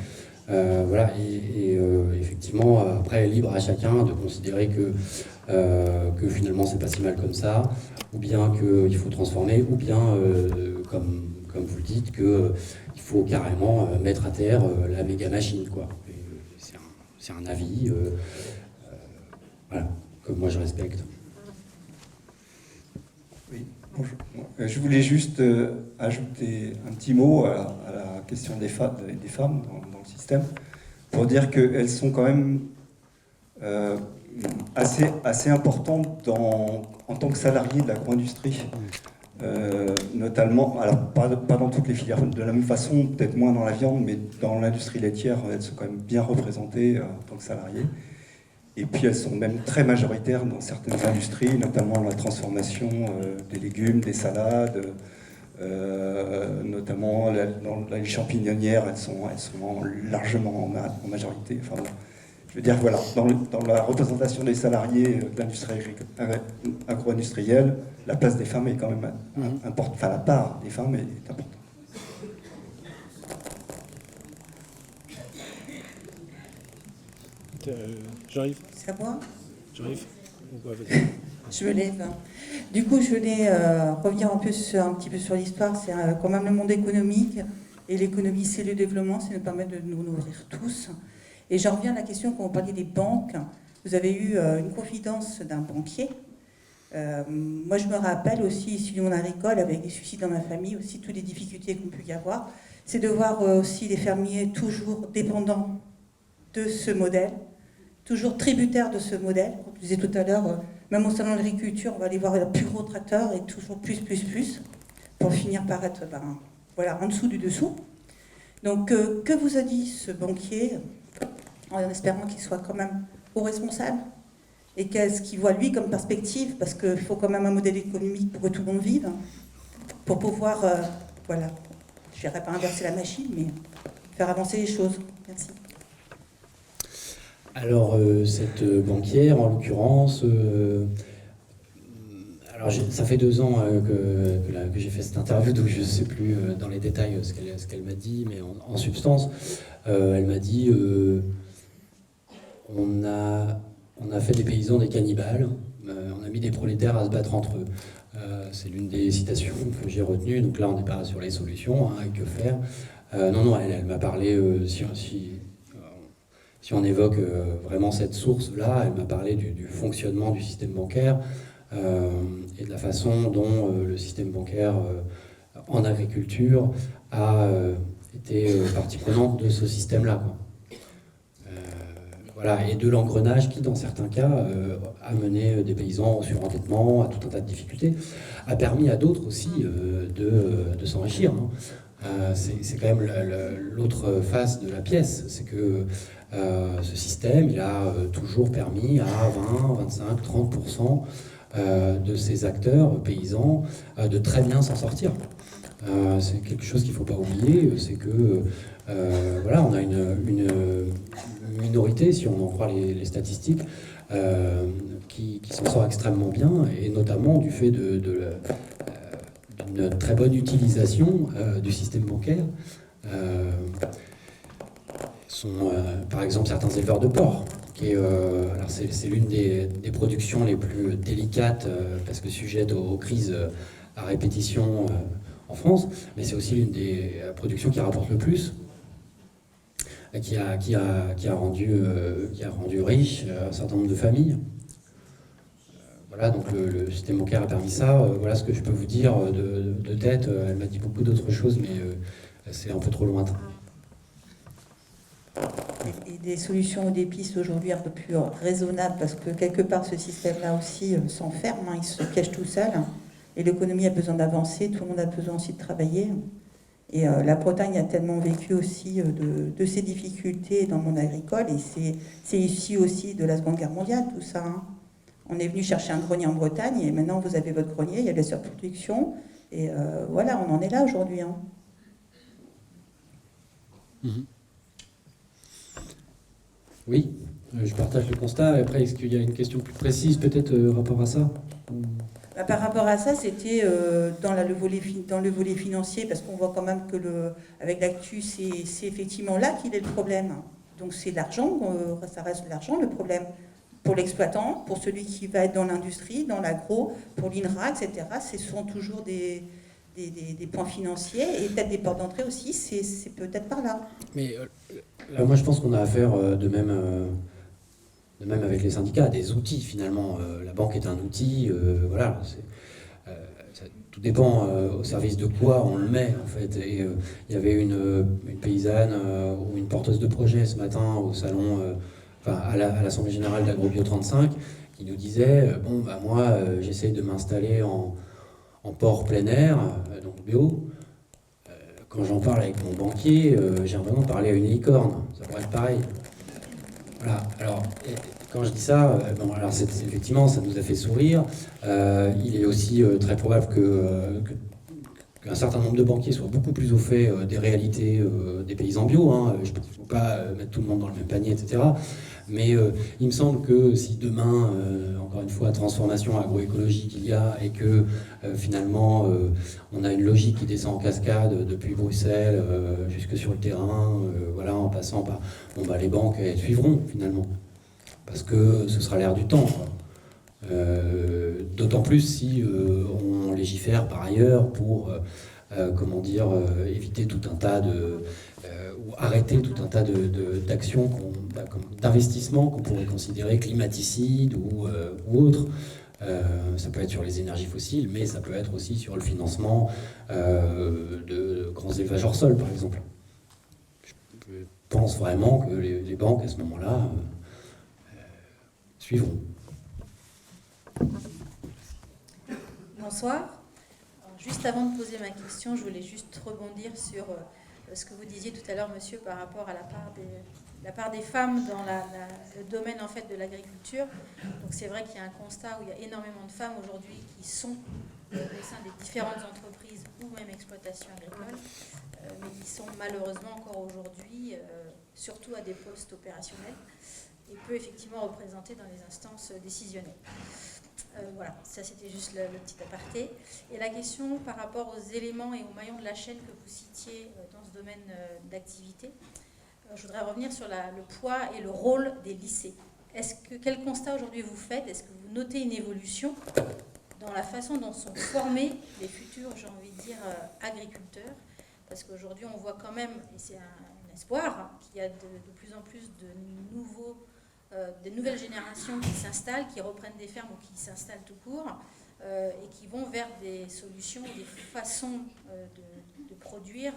voilà. Et effectivement, après libre à chacun de considérer que finalement c'est pas si mal comme ça, ou bien qu'il faut transformer, ou bien comme vous le dites qu'il faut carrément mettre à terre la méga machine, quoi. C'est un avis, voilà, que moi je respecte. Oui, bonjour. Je voulais juste ajouter un petit mot à la question des femmes dans le système, pour dire qu'elles sont quand même assez importantes en tant que salariées de l'agro-industrie. Notamment, alors pas dans toutes les filières de la même façon, peut-être moins dans la viande, mais dans l'industrie laitière, elles sont quand même bien représentées en tant que salariées. Et puis elles sont même très majoritaires dans certaines industries, notamment la transformation des légumes, des salades, notamment dans les champignonnières, elles sont largement en majorité. Enfin, je veux dire, voilà, dans la représentation des salariés de l'industrie agro-industrielle, la place des femmes est quand même importante, enfin la part des femmes est importante. J'arrive. C'est à moi? J'arrive. Ouais, vas-y. Je me lève. Du coup, je voulais revenir un petit peu sur l'histoire. C'est quand même le monde économique. Et l'économie, c'est le développement, c'est nous permettre de nous nourrir tous. Et j'en reviens à la question quand on parlait des banques. Vous avez eu une confidence d'un banquier. Moi, je me rappelle aussi, issu du monde agricole, avec des suicides dans ma famille, aussi toutes les difficultés qu'on peut y avoir. C'est de voir aussi les fermiers toujours dépendants de ce modèle, toujours tributaires de ce modèle. Comme je disais tout à l'heure, même au salon de l'agriculture, on va aller voir le plus gros tracteur et toujours plus, pour finir par être voilà, en dessous du dessous. Donc, que vous a dit ce banquier, en espérant qu'il soit quand même responsable, et qu'est-ce qu'il voit lui comme perspective, parce qu'il faut quand même un modèle économique pour que tout le monde vive, pour pouvoir, voilà, je dirais pas inverser la machine, mais faire avancer les choses. Merci. Alors, cette banquière, en l'occurrence, alors ça fait 2 ans que j'ai fait cette interview, donc je ne sais plus dans les détails ce qu'elle m'a dit, mais en substance, elle m'a dit on a fait des paysans des cannibales, on a mis des prolétaires à se battre entre eux. C'est l'une des citations que j'ai retenues, donc là on n'est pas sur les solutions, hein, que faire. Non, elle m'a parlé, si on évoque vraiment cette source-là, elle m'a parlé du fonctionnement du système bancaire et de la façon dont le système bancaire en agriculture a été partie prenante de ce système-là, quoi. Voilà, et de l'engrenage qui, dans certains cas, a mené des paysans au surendettement, à tout un tas de difficultés, a permis à d'autres aussi de s'enrichir, hein. C'est quand même l'autre face de la pièce, c'est que ce système, il a toujours permis à 20, 25, 30% de ces acteurs paysans de très bien s'en sortir. C'est quelque chose qu'il ne faut pas oublier, c'est que voilà, on a une minorité, si on en croit les statistiques, qui s'en sort extrêmement bien, et notamment du fait d'une très bonne utilisation du système bancaire. Sont par exemple certains éleveurs de porcs, alors c'est l'une des productions les plus délicates parce que sujette aux crises à répétition en France, mais c'est aussi l'une des productions qui rapporte le plus, qui a rendu riche un certain nombre de familles. Voilà, donc le système bancaire a permis ça. Voilà ce que je peux vous dire de tête. Elle m'a dit beaucoup d'autres choses, mais c'est un peu trop lointain. Et des solutions ou des pistes aujourd'hui un peu plus raisonnables, parce que quelque part ce système-là aussi s'enferme, hein, il se cache tout seul, hein, et l'économie a besoin d'avancer, tout le monde a besoin aussi de travailler. Et la Bretagne a tellement vécu aussi de ces difficultés dans le monde agricole, et c'est issu aussi de la Seconde Guerre mondiale, tout ça, hein. On est venu chercher un grenier en Bretagne, et maintenant vous avez votre grenier, il y a de la surproduction, et voilà, on en est là aujourd'hui, hein. Mm-hmm. Oui, je partage le constat. Après, est-ce qu'il y a une question plus précise peut-être rapport à ça ? Par rapport à ça, c'était dans le volet financier, parce qu'on voit quand même que avec l'actu, c'est effectivement là qu'il est le problème. Donc c'est l'argent, ça reste l'argent le problème. Pour l'exploitant, pour celui qui va être dans l'industrie, dans l'agro, pour l'INRA, etc. Ce sont toujours des points financiers et peut-être des portes d'entrée aussi, c'est peut-être par là. Mais là, moi je pense qu'on a affaire de même avec les syndicats, à des outils finalement. La banque est un outil, voilà, tout dépend au service de quoi on le met en fait. Et il y avait une paysanne ou une porteuse de projet ce matin au salon, à l'Assemblée Générale d'AgroBio 35, qui nous disait, moi j'essaye de m'installer en port plein air, donc bio. Quand j'en parle avec mon banquier, j'ai l'impression de parler à une licorne. Ça pourrait être pareil. Voilà. Alors, quand je dis ça, alors effectivement, ça nous a fait sourire. Il est aussi très probable qu'un certain nombre de banquiers soient beaucoup plus au fait des réalités des paysans bio, hein. Je ne peux pas mettre tout le monde dans le même panier, etc. Mais il me semble que si demain, encore une fois, transformation agroécologique il y a, et que finalement on a une logique qui descend en cascade depuis Bruxelles jusque sur le terrain, voilà, en passant par les banques, elles suivront finalement, parce que ce sera l'air du temps, quoi. D'autant plus si on légifère par ailleurs pour éviter tout un tas ou arrêter tout un tas d'actions, d'investissements qu'on pourrait considérer climaticides ou autres. Ça peut être sur les énergies fossiles, mais ça peut être aussi sur le financement de grands élevages hors sol, par exemple. Je pense vraiment que les banques, à ce moment-là, suivront. Bonsoir. Alors, juste avant de poser ma question, je voulais juste rebondir sur ce que vous disiez tout à l'heure, monsieur, par rapport à la part des femmes dans le domaine en fait de l'agriculture. Donc c'est vrai qu'il y a un constat où il y a énormément de femmes aujourd'hui qui sont au sein des différentes entreprises ou même exploitations agricoles, mais qui sont malheureusement encore aujourd'hui, surtout à des postes opérationnels, et peu effectivement représentés dans les instances décisionnelles. Voilà, ça c'était juste le petit aparté. Et la question par rapport aux éléments et aux maillons de la chaîne que vous citiez dans ce domaine d'activité, je voudrais revenir sur le poids et le rôle des lycées. Quel constat aujourd'hui vous faites? Est-ce que vous notez une évolution dans la façon dont sont formés les futurs, j'ai envie de dire, agriculteurs? Parce qu'aujourd'hui, on voit quand même, et c'est un espoir, qu'il y a de plus en plus de nouvelles générations qui s'installent, qui reprennent des fermes ou qui s'installent tout court, et qui vont vers des solutions, des façons de produire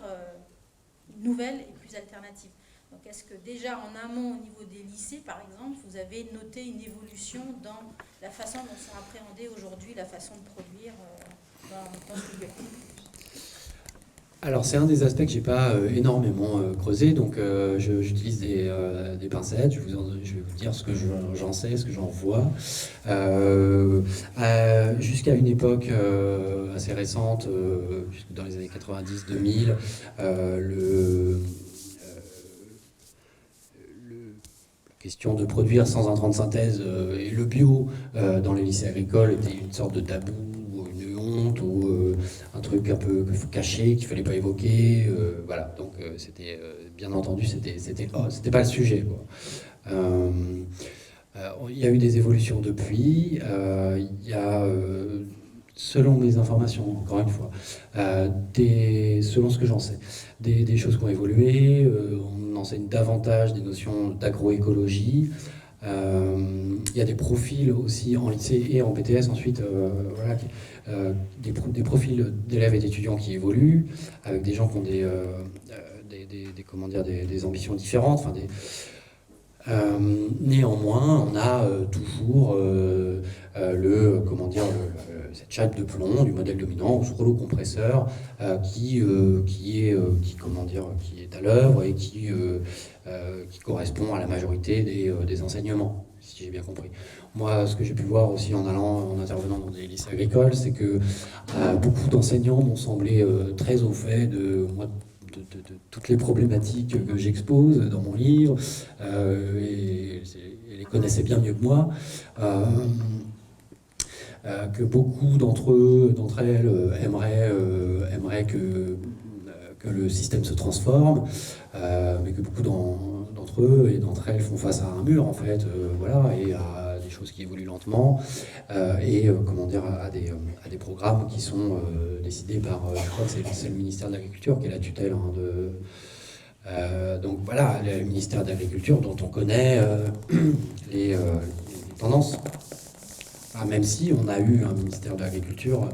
nouvelles et plus alternatives. Donc est-ce que déjà en amont, au niveau des lycées, par exemple, vous avez noté une évolution dans la façon dont sont appréhendées aujourd'hui la façon de produire dans ce milieu? Alors c'est un des aspects que j'ai pas énormément creusé, donc j'utilise des pincettes, je vais vous dire ce que j'en sais, ce que j'en vois. Jusqu'à une époque assez récente, dans les années 90-2000, la question de produire sans intrants de synthèse et le bio dans les lycées agricoles était une sorte de tabou, une honte ou un truc un peu caché qu'il fallait pas évoquer. Voilà, donc c'était bien entendu, c'était pas le sujet, quoi. Il y a eu des évolutions depuis. Il y a, selon mes informations, encore une fois, selon ce que j'en sais, des choses qui ont évolué. On enseigne davantage des notions d'agroécologie. Il y a des profils aussi en lycée et en BTS ensuite, voilà, des profils d'élèves et d'étudiants qui évoluent, avec des gens qui ont des ambitions différentes. Enfin, néanmoins, on a toujours cette chape de plomb du modèle dominant, ce rouleau compresseur qui est à l'œuvre et qui correspond à la majorité des enseignements, si j'ai bien compris. Moi, ce que j'ai pu voir aussi en intervenant dans des lycées agricoles, c'est que beaucoup d'enseignants m'ont semblé très au fait de toutes les problématiques que j'expose dans mon livre, et les connaissaient bien mieux que moi, que beaucoup d'entre elles aimeraient que le système se transforme, mais que beaucoup d'entre eux et d'entre elles font face à un mur, en fait, voilà, et à des choses qui évoluent lentement, et à des programmes qui sont décidés par, je crois que c'est le ministère de l'Agriculture qui est la tutelle donc voilà, le ministère de l'Agriculture dont on connaît les tendances. Même si on a eu un ministère de l'Agriculture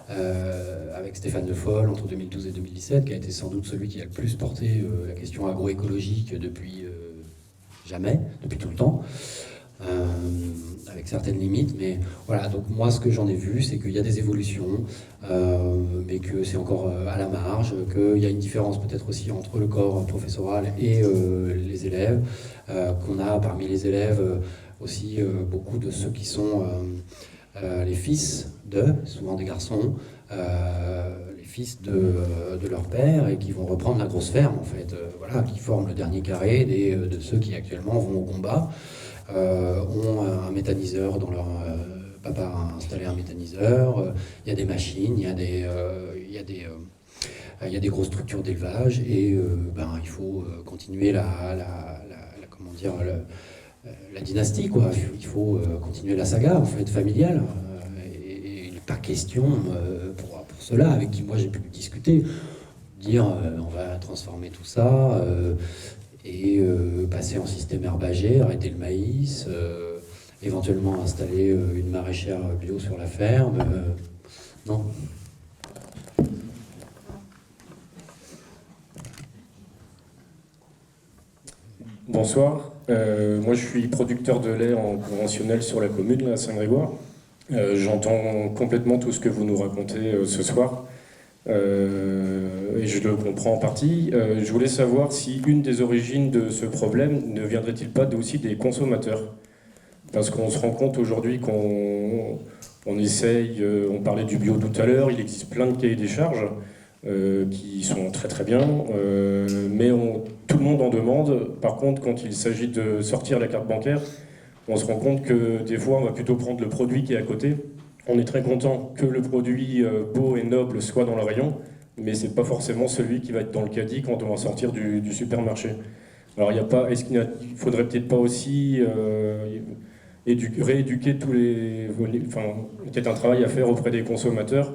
avec Stéphane Le Foll entre 2012 et 2017, qui a été sans doute celui qui a le plus porté la question agroécologique depuis tout le temps, avec certaines limites. Mais voilà, donc moi ce que j'en ai vu, c'est qu'il y a des évolutions, mais que c'est encore à la marge, qu'il y a une différence peut-être aussi entre le corps professoral et les élèves, qu'on a parmi les élèves aussi beaucoup de ceux qui sont les fils souvent des garçons, les fils de leur père, et qui vont reprendre la grosse ferme, en fait, voilà, qui forment le dernier carré de ceux qui actuellement vont au combat, ont un méthaniseur dans leur... papa a installé un méthaniseur, il y a des machines, il y a des grosses structures d'élevage, et il faut continuer la dynastie, quoi. Il faut continuer la saga, en fait, familiale. Et il n'est pas question, pour ceux-là avec qui moi j'ai pu discuter, dire on va transformer tout ça et passer en système herbager, arrêter le maïs, éventuellement installer une maraîchère bio sur la ferme. Non. Bonsoir, moi je suis producteur de lait en conventionnel sur la commune, là, à Saint-Grégoire. J'entends complètement tout ce que vous nous racontez ce soir, et je le comprends en partie. Je voulais savoir si une des origines de ce problème ne viendrait-il pas aussi des consommateurs? Parce qu'on se rend compte aujourd'hui qu'on essaye, on parlait du bio tout à l'heure, il existe plein de cahiers des charges, qui sont très très bien, mais tout le monde en demande. Par contre, quand il s'agit de sortir la carte bancaire, on se rend compte que des fois on va plutôt prendre le produit qui est à côté. On est très content que le produit beau et noble soit dans le rayon, mais c'est pas forcément celui qui va être dans le caddie quand on va sortir du supermarché. Alors est-ce qu'il ne faudrait peut-être pas aussi rééduquer tous les... Enfin, peut-être un travail à faire auprès des consommateurs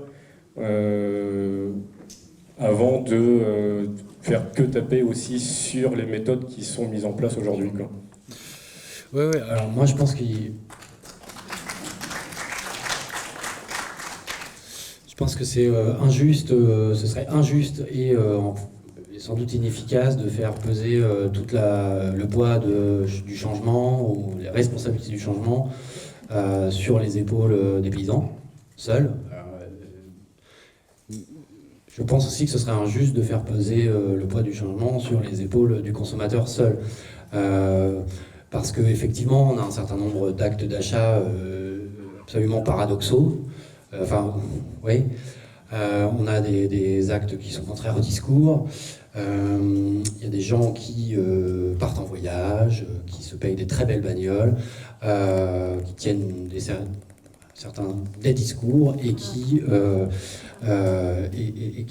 avant de faire que taper aussi sur les méthodes qui sont mises en place aujourd'hui. Oui, alors moi je pense que c'est injuste, ce serait injuste et sans doute inefficace de faire peser tout le poids du changement ou les responsabilités du changement sur les épaules des paysans, seuls. Je pense aussi que ce serait injuste de faire peser le poids du changement sur les épaules du consommateur seul. Parce qu'effectivement, on a un certain nombre d'actes d'achat absolument paradoxaux. Oui. On a des actes qui sont contraires au discours. Il y a des gens qui partent en voyage, qui se payent des très belles bagnoles, qui tiennent des discours et qui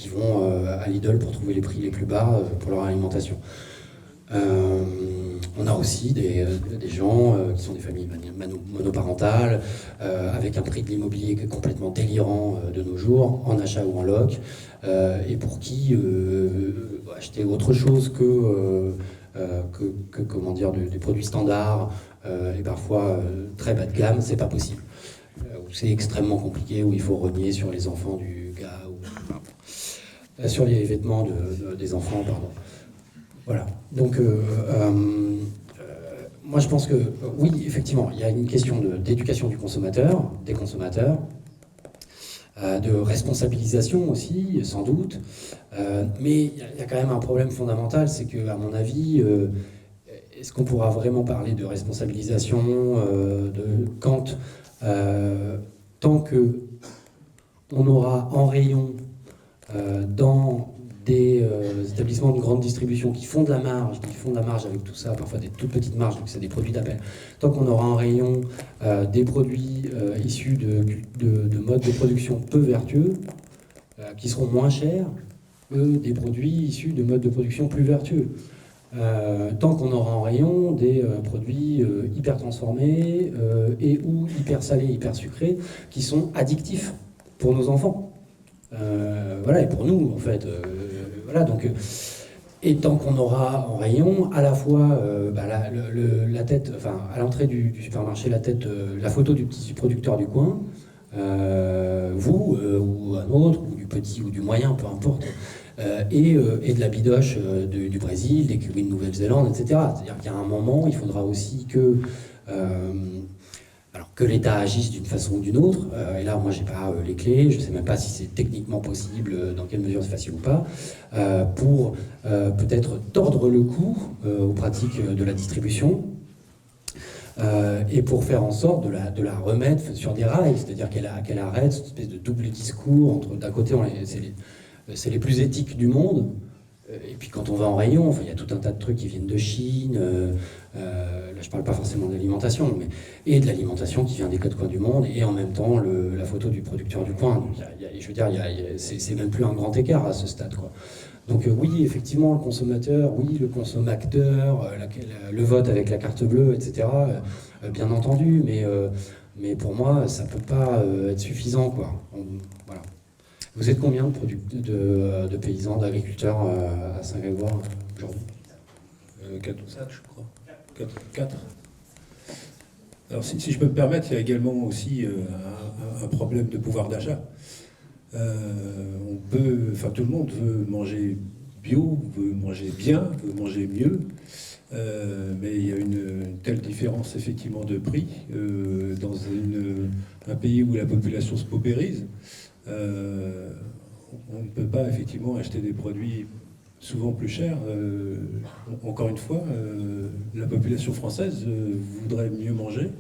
vont à Lidl pour trouver les prix les plus bas pour leur alimentation. On a aussi des gens qui sont des familles monoparentales avec un prix de l'immobilier qui est complètement délirant de nos jours, en achat ou en loc, et pour qui acheter autre chose que comment dire, des produits standards et parfois très bas de gamme, c'est pas possible. Où c'est extrêmement compliqué, où il faut renier sur les enfants du gars, sur les vêtements des enfants, pardon. Voilà. Donc, moi je pense que, oui, effectivement, il y a une question d'éducation des consommateurs, de responsabilisation aussi, sans doute, mais il y a quand même un problème fondamental, c'est que, à mon avis, est-ce qu'on pourra vraiment parler de responsabilisation tant que on aura en rayon dans des établissements de grande distribution qui font de la marge avec tout ça, parfois des toutes petites marges, donc c'est des produits d'appel. Tant qu'on aura en rayon des produits issus de modes de production peu vertueux, qui seront moins chers que des produits issus de modes de production plus vertueux. Tant qu'on aura en rayon des produits hyper transformés et ou hyper salés, hyper sucrés, qui sont addictifs pour nos enfants. Voilà, et pour nous, en fait. Voilà, donc, et tant qu'on aura en rayon à la fois la tête, enfin, à l'entrée du supermarché, la photo du petit producteur du coin, vous ou un autre, ou du petit ou du moyen, peu importe, et de la bidoche du Brésil, des kiwis de Nouvelle-Zélande, etc. C'est-à-dire qu'il y a un moment, il faudra aussi que l'État agisse d'une façon ou d'une autre. Et là, moi, j'ai pas les clés, je sais même pas si c'est techniquement possible, dans quelle mesure c'est facile ou pas, pour peut-être tordre le cou aux pratiques de la distribution, et pour faire en sorte de la remettre sur des rails, c'est-à-dire qu'elle arrête cette espèce de double discours entre, d'un côté, c'est les plus éthiques du monde, et puis quand on va en rayon, enfin, il y a tout un tas de trucs qui viennent de Chine, là je parle pas forcément d'alimentation, et de l'alimentation qui vient des quatre coins du monde, et en même temps la photo du producteur du coin. Donc je veux dire, c'est même plus un grand écart à ce stade, quoi. Donc oui, effectivement, le consommateur, oui, le consommateur, le vote avec la carte bleue, etc., bien entendu, mais pour moi, ça peut pas être suffisant, quoi. Voilà. Vous êtes combien de paysans, d'agriculteurs à Saint-Grégoire aujourd'hui 4 ou 5, je crois. 4. Alors, si je peux me permettre, il y a également aussi un problème de pouvoir d'achat. Tout le monde veut manger bio, veut manger bien, veut manger mieux, mais il y a une telle différence effectivement de prix dans un pays où la population se paupérise. On ne peut pas effectivement acheter des produits souvent plus chers. Encore une fois, la population française voudrait mieux manger,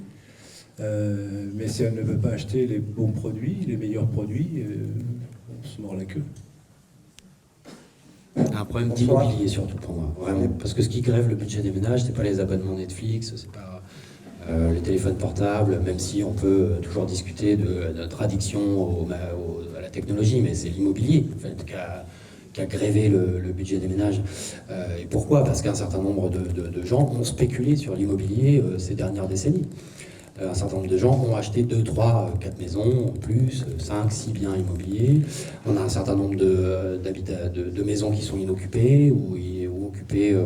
mais si elle ne veut pas acheter les bons produits, les meilleurs produits, on se mord la queue. Un problème d'immobilier surtout pour moi, vraiment. Parce que ce qui grève le budget des ménages, c'est pas les abonnements Netflix, c'est pas les téléphones portables, même si on peut toujours discuter de notre addiction à la technologie, mais c'est l'immobilier en fait, qui a grévé le budget des ménages. Et pourquoi? Parce qu'un certain nombre de gens ont spéculé sur l'immobilier ces dernières décennies. Un certain nombre de gens ont acheté 2, 3, 4 maisons, en plus, 5, 6 biens immobiliers. On a un certain nombre de maisons qui sont inoccupées ou occupées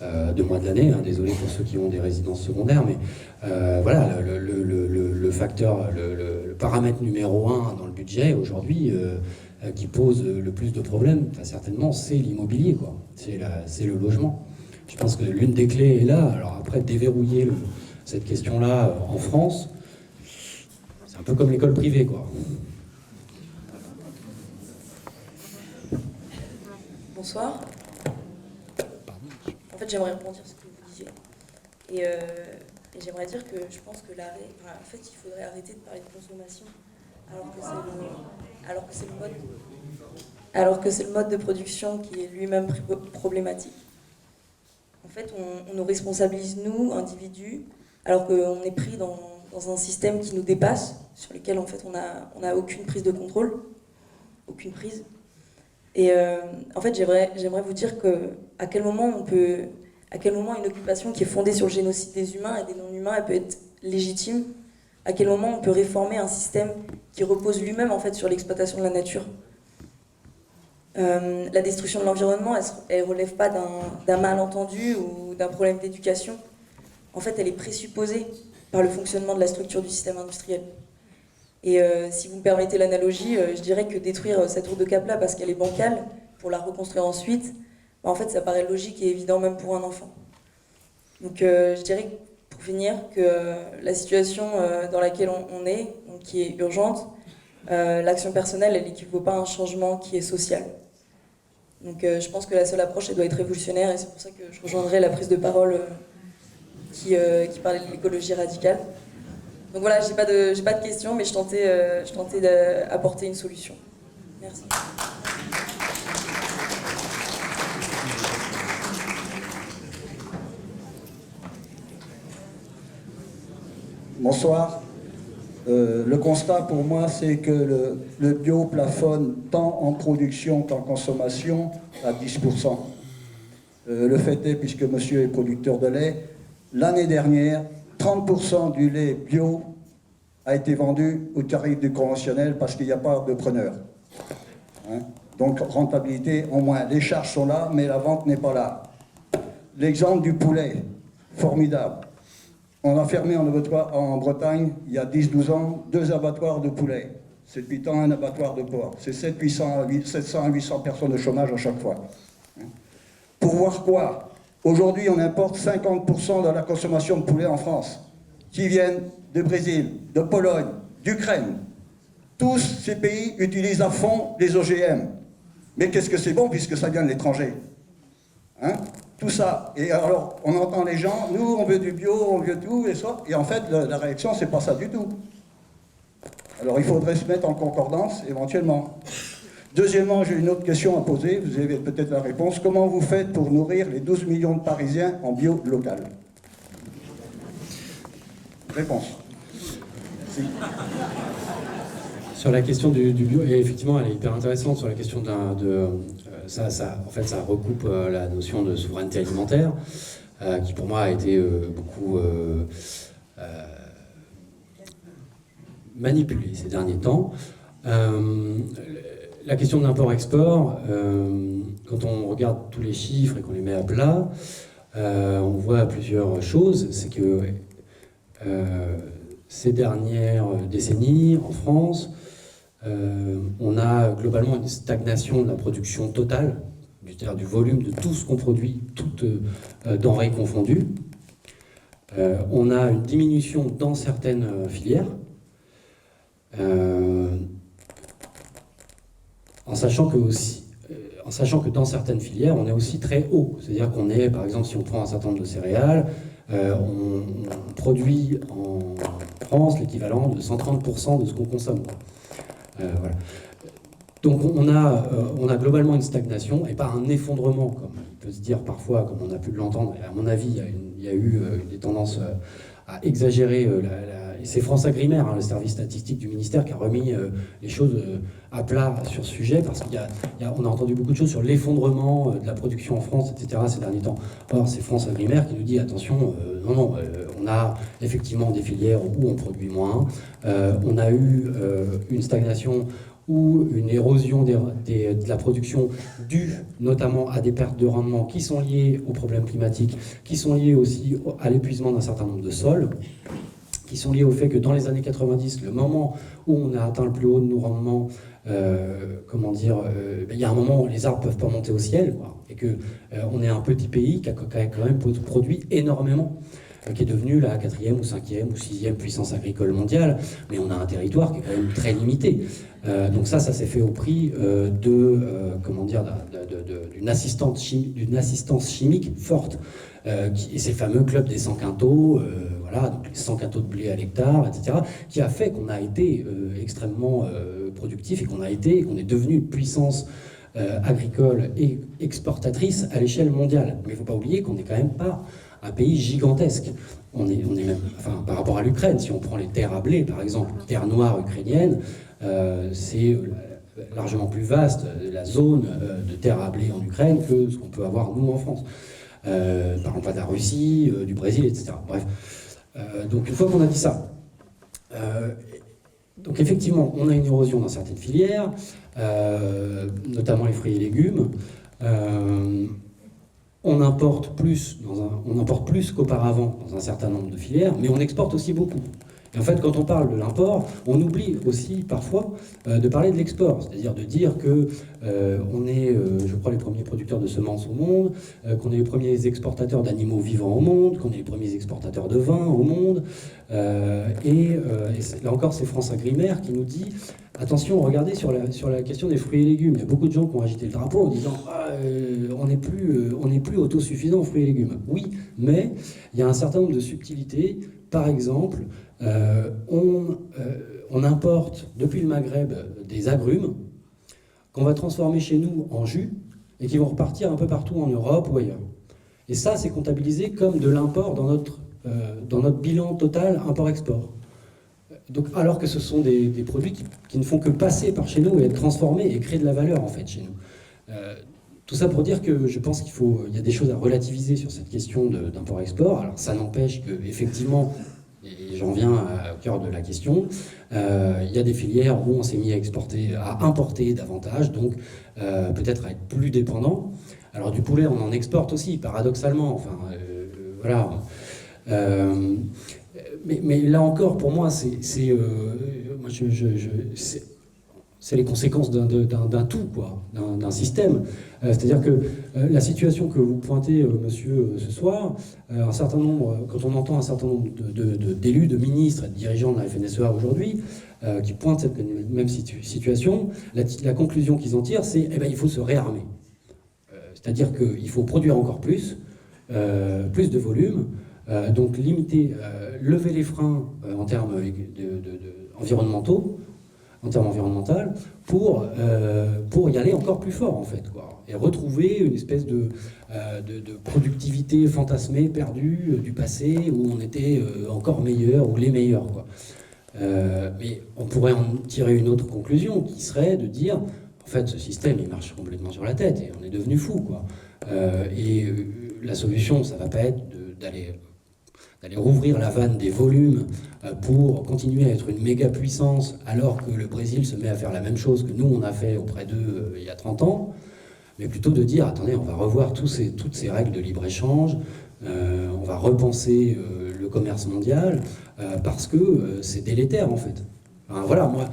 2 mois de l'année. Hein, désolé pour ceux qui ont des résidences secondaires, mais voilà, le facteur, le paramètre numéro 1 dans le budget aujourd'hui qui pose le plus de problèmes, certainement, c'est l'immobilier, quoi. C'est le logement. Je pense que l'une des clés est là. Alors après, déverrouiller cette question-là en France, c'est un peu comme l'école privée, quoi. Bonsoir. En fait, j'aimerais rebondir sur ce que vous disiez. Et j'aimerais dire que je pense que il faudrait arrêter de parler de consommation alors que c'est le mode de production qui est lui-même problématique. En fait, on nous responsabilise, nous, individus, alors qu'on est pris dans un système qui nous dépasse, sur lequel en fait on a aucune prise de contrôle, aucune prise. Et en fait, j'aimerais vous dire à quel moment une occupation qui est fondée sur le génocide des humains et des non-humains, elle peut être légitime. À quel moment on peut réformer un système qui repose lui-même en fait sur l'exploitation de la nature. La destruction de l'environnement, elle relève pas d'un malentendu ou d'un problème d'éducation. En fait, elle est présupposée par le fonctionnement de la structure du système industriel. Et si vous me permettez l'analogie, je dirais que détruire cette tour de Cap-là parce qu'elle est bancale, pour la reconstruire ensuite, en fait, ça paraît logique et évident même pour un enfant. Donc je dirais, pour finir, que la situation dans laquelle on est, donc, qui est urgente, l'action personnelle, elle n'équivaut pas à un changement qui est social. Donc je pense que la seule approche, elle doit être révolutionnaire, et c'est pour ça que je rejoindrai la prise de parole qui parlait de l'écologie radicale. Donc voilà, j'ai pas de questions, mais je tentais d'apporter une solution. Merci. Bonsoir. Le constat pour moi, c'est que le bio plafonne tant en production qu'en consommation à 10%. Le fait est, puisque monsieur est producteur de lait, l'année dernière, 30% du lait bio a été vendu au tarif du conventionnel parce qu'il n'y a pas de preneur. Hein? Donc rentabilité en moins. Les charges sont là, mais la vente n'est pas là. L'exemple du poulet, formidable. On a fermé en Bretagne, il y a 10-12 ans, 2 abattoirs de poulet. C'est depuis tant un abattoir de porc. C'est 700 à 800 personnes de chômage à chaque fois. Pour voir quoi? Aujourd'hui, on importe 50% de la consommation de poulet en France, qui viennent de Brésil, de Pologne, d'Ukraine. Tous ces pays utilisent à fond les OGM. Mais qu'est-ce que c'est bon, puisque ça vient de l'étranger, hein? Tout ça. Et alors, on entend les gens, nous, on veut du bio, on veut tout, et ça. Et en fait, la réaction, c'est pas ça du tout. Alors, il faudrait se mettre en concordance, éventuellement. Deuxièmement, j'ai une autre question à poser, vous avez peut-être la réponse. Comment vous faites pour nourrir les 12 millions de Parisiens en bio local? Réponse. Si. Sur la question du bio, et effectivement, elle est hyper intéressante sur la question en fait, ça recoupe la notion de souveraineté alimentaire, qui pour moi a été beaucoup manipulée ces derniers temps. la question de l'import-export, quand on regarde tous les chiffres et qu'on les met à plat, on voit plusieurs choses. C'est que ces dernières décennies, en France, on a globalement une stagnation de la production totale, c'est-à-dire du volume de tout ce qu'on produit, toutes denrées confondues. On a une diminution dans certaines filières, en sachant que dans certaines filières, on est aussi très haut. C'est-à-dire qu'on est, par exemple, si on prend un certain nombre de céréales, on produit en France l'équivalent de 130% de ce qu'on consomme. Voilà. Donc on a globalement une stagnation et pas un effondrement, comme il peut se dire parfois, comme on a pu l'entendre. À mon avis, il y a eu des tendances à exagérer. Et c'est France Agrimaire, hein, le service statistique du ministère, qui a remis les choses à plat sur ce sujet, parce qu'on a entendu beaucoup de choses sur l'effondrement de la production en France, etc. ces derniers temps. Or, c'est France Agrimaire qui nous dit, attention, non, on a effectivement des filières où on produit moins, on a eu une stagnation ou une érosion de la production due notamment à des pertes de rendement qui sont liées aux problèmes climatiques, qui sont liées aussi à l'épuisement d'un certain nombre de sols, qui sont liées au fait que dans les années 90, le moment où on a atteint le plus haut de nos rendements, il y a un moment où les arbres ne peuvent pas monter au ciel, quoi, et qu'on est un petit pays qui a quand même produit énormément, qui est devenu la 4e ou 5e ou 6e puissance agricole mondiale, mais on a un territoire qui est quand même très limité. Donc ça s'est fait au prix d'une assistance chimique forte. Et ces fameux clubs des 100 quintaux, donc les 100 quintaux de blé à l'hectare, etc., qui a fait qu'on a été extrêmement productif et qu'on est devenu une puissance agricole et exportatrice à l'échelle mondiale. Mais il ne faut pas oublier qu'on n'est quand même pas un pays gigantesque. On est même, par rapport à l'Ukraine, si on prend les terres à blé, par exemple, les terres noires ukrainiennes, c'est largement plus vaste, la zone de terres à blé en Ukraine, que ce qu'on peut avoir nous en France. Parlons pas de la Russie, du Brésil, etc. Bref. Donc une fois qu'on a dit ça, donc effectivement, on a une érosion dans certaines filières, notamment les fruits et légumes. On importe plus qu'auparavant dans un certain nombre de filières, mais on exporte aussi beaucoup. Et en fait, quand on parle de l'import, on oublie aussi parfois de parler de l'export, c'est-à-dire de dire que on est, je crois, les premiers producteurs de semences au monde, qu'on est les premiers exportateurs d'animaux vivants au monde, qu'on est les premiers exportateurs de vin au monde. Et là encore, c'est France Agrimaire qui nous dit attention, regardez sur la question des fruits et légumes. Il y a beaucoup de gens qui ont agité le drapeau en disant on n'est plus autosuffisant en fruits et légumes. Oui, mais il y a un certain nombre de subtilités. Par exemple, on importe depuis le Maghreb des agrumes qu'on va transformer chez nous en jus et qui vont repartir un peu partout en Europe ou ailleurs. Et ça, c'est comptabilisé comme de l'import dans notre bilan total import-export. Donc, alors que ce sont des produits qui ne font que passer par chez nous et être transformés et créer de la valeur en fait chez nous. Tout ça pour dire que je pense qu'il y a des choses à relativiser sur cette question d'import-export. Alors ça n'empêche que effectivement, et j'en viens au cœur de la question, il y a des filières où on s'est mis à importer davantage, donc peut-être à être plus dépendant. Alors du poulet, on en exporte aussi, paradoxalement. Voilà. Mais là encore, pour moi, c'est les conséquences d'un tout, quoi, d'un système. C'est-à-dire que la situation que vous pointez, monsieur, ce soir, quand on entend un certain nombre d'élus, de ministres et de dirigeants de la FNSEA aujourd'hui, qui pointent cette même situation, la conclusion qu'ils en tirent, c'est il faut se réarmer. C'est-à-dire qu'il faut produire encore plus de volume, donc limiter, lever les freins en termes environnementaux, en termes environnementaux, pour y aller encore plus fort, en fait, quoi. Et retrouver une espèce de productivité fantasmée, perdue du passé, où on était encore meilleur, ou les meilleurs, quoi. Mais on pourrait en tirer une autre conclusion, qui serait de dire, en fait, ce système, il marche complètement sur la tête, et on est devenu fou, quoi. Et la solution, ça va pas être d'aller rouvrir la vanne des volumes pour continuer à être une méga puissance alors que le Brésil se met à faire la même chose que nous on a fait auprès d'eux il y a 30 ans, mais plutôt de dire attendez, on va revoir toutes ces règles de libre-échange, on va repenser le commerce mondial parce que c'est délétère en fait. Enfin, voilà, moi,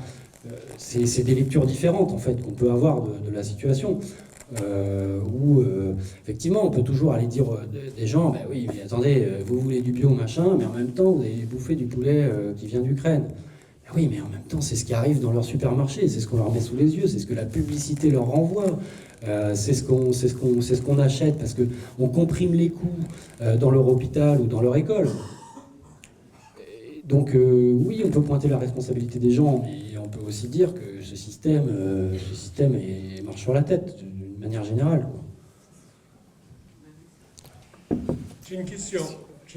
c'est des lectures différentes en fait qu'on peut avoir de la situation. Où effectivement on peut toujours aller dire des gens ben oui mais attendez vous voulez du bio machin mais en même temps vous allez bouffer du poulet qui vient d'Ukraine. Ben oui mais en même temps c'est ce qui arrive dans leur supermarché, c'est ce qu'on leur met sous les yeux, c'est ce que la publicité leur renvoie, c'est ce qu'on achète parce qu'on comprime les coûts dans leur hôpital ou dans leur école. Donc oui on peut pointer la responsabilité des gens mais on peut aussi dire que ce système marche sur la tête d'une manière générale, quoi. J'ai une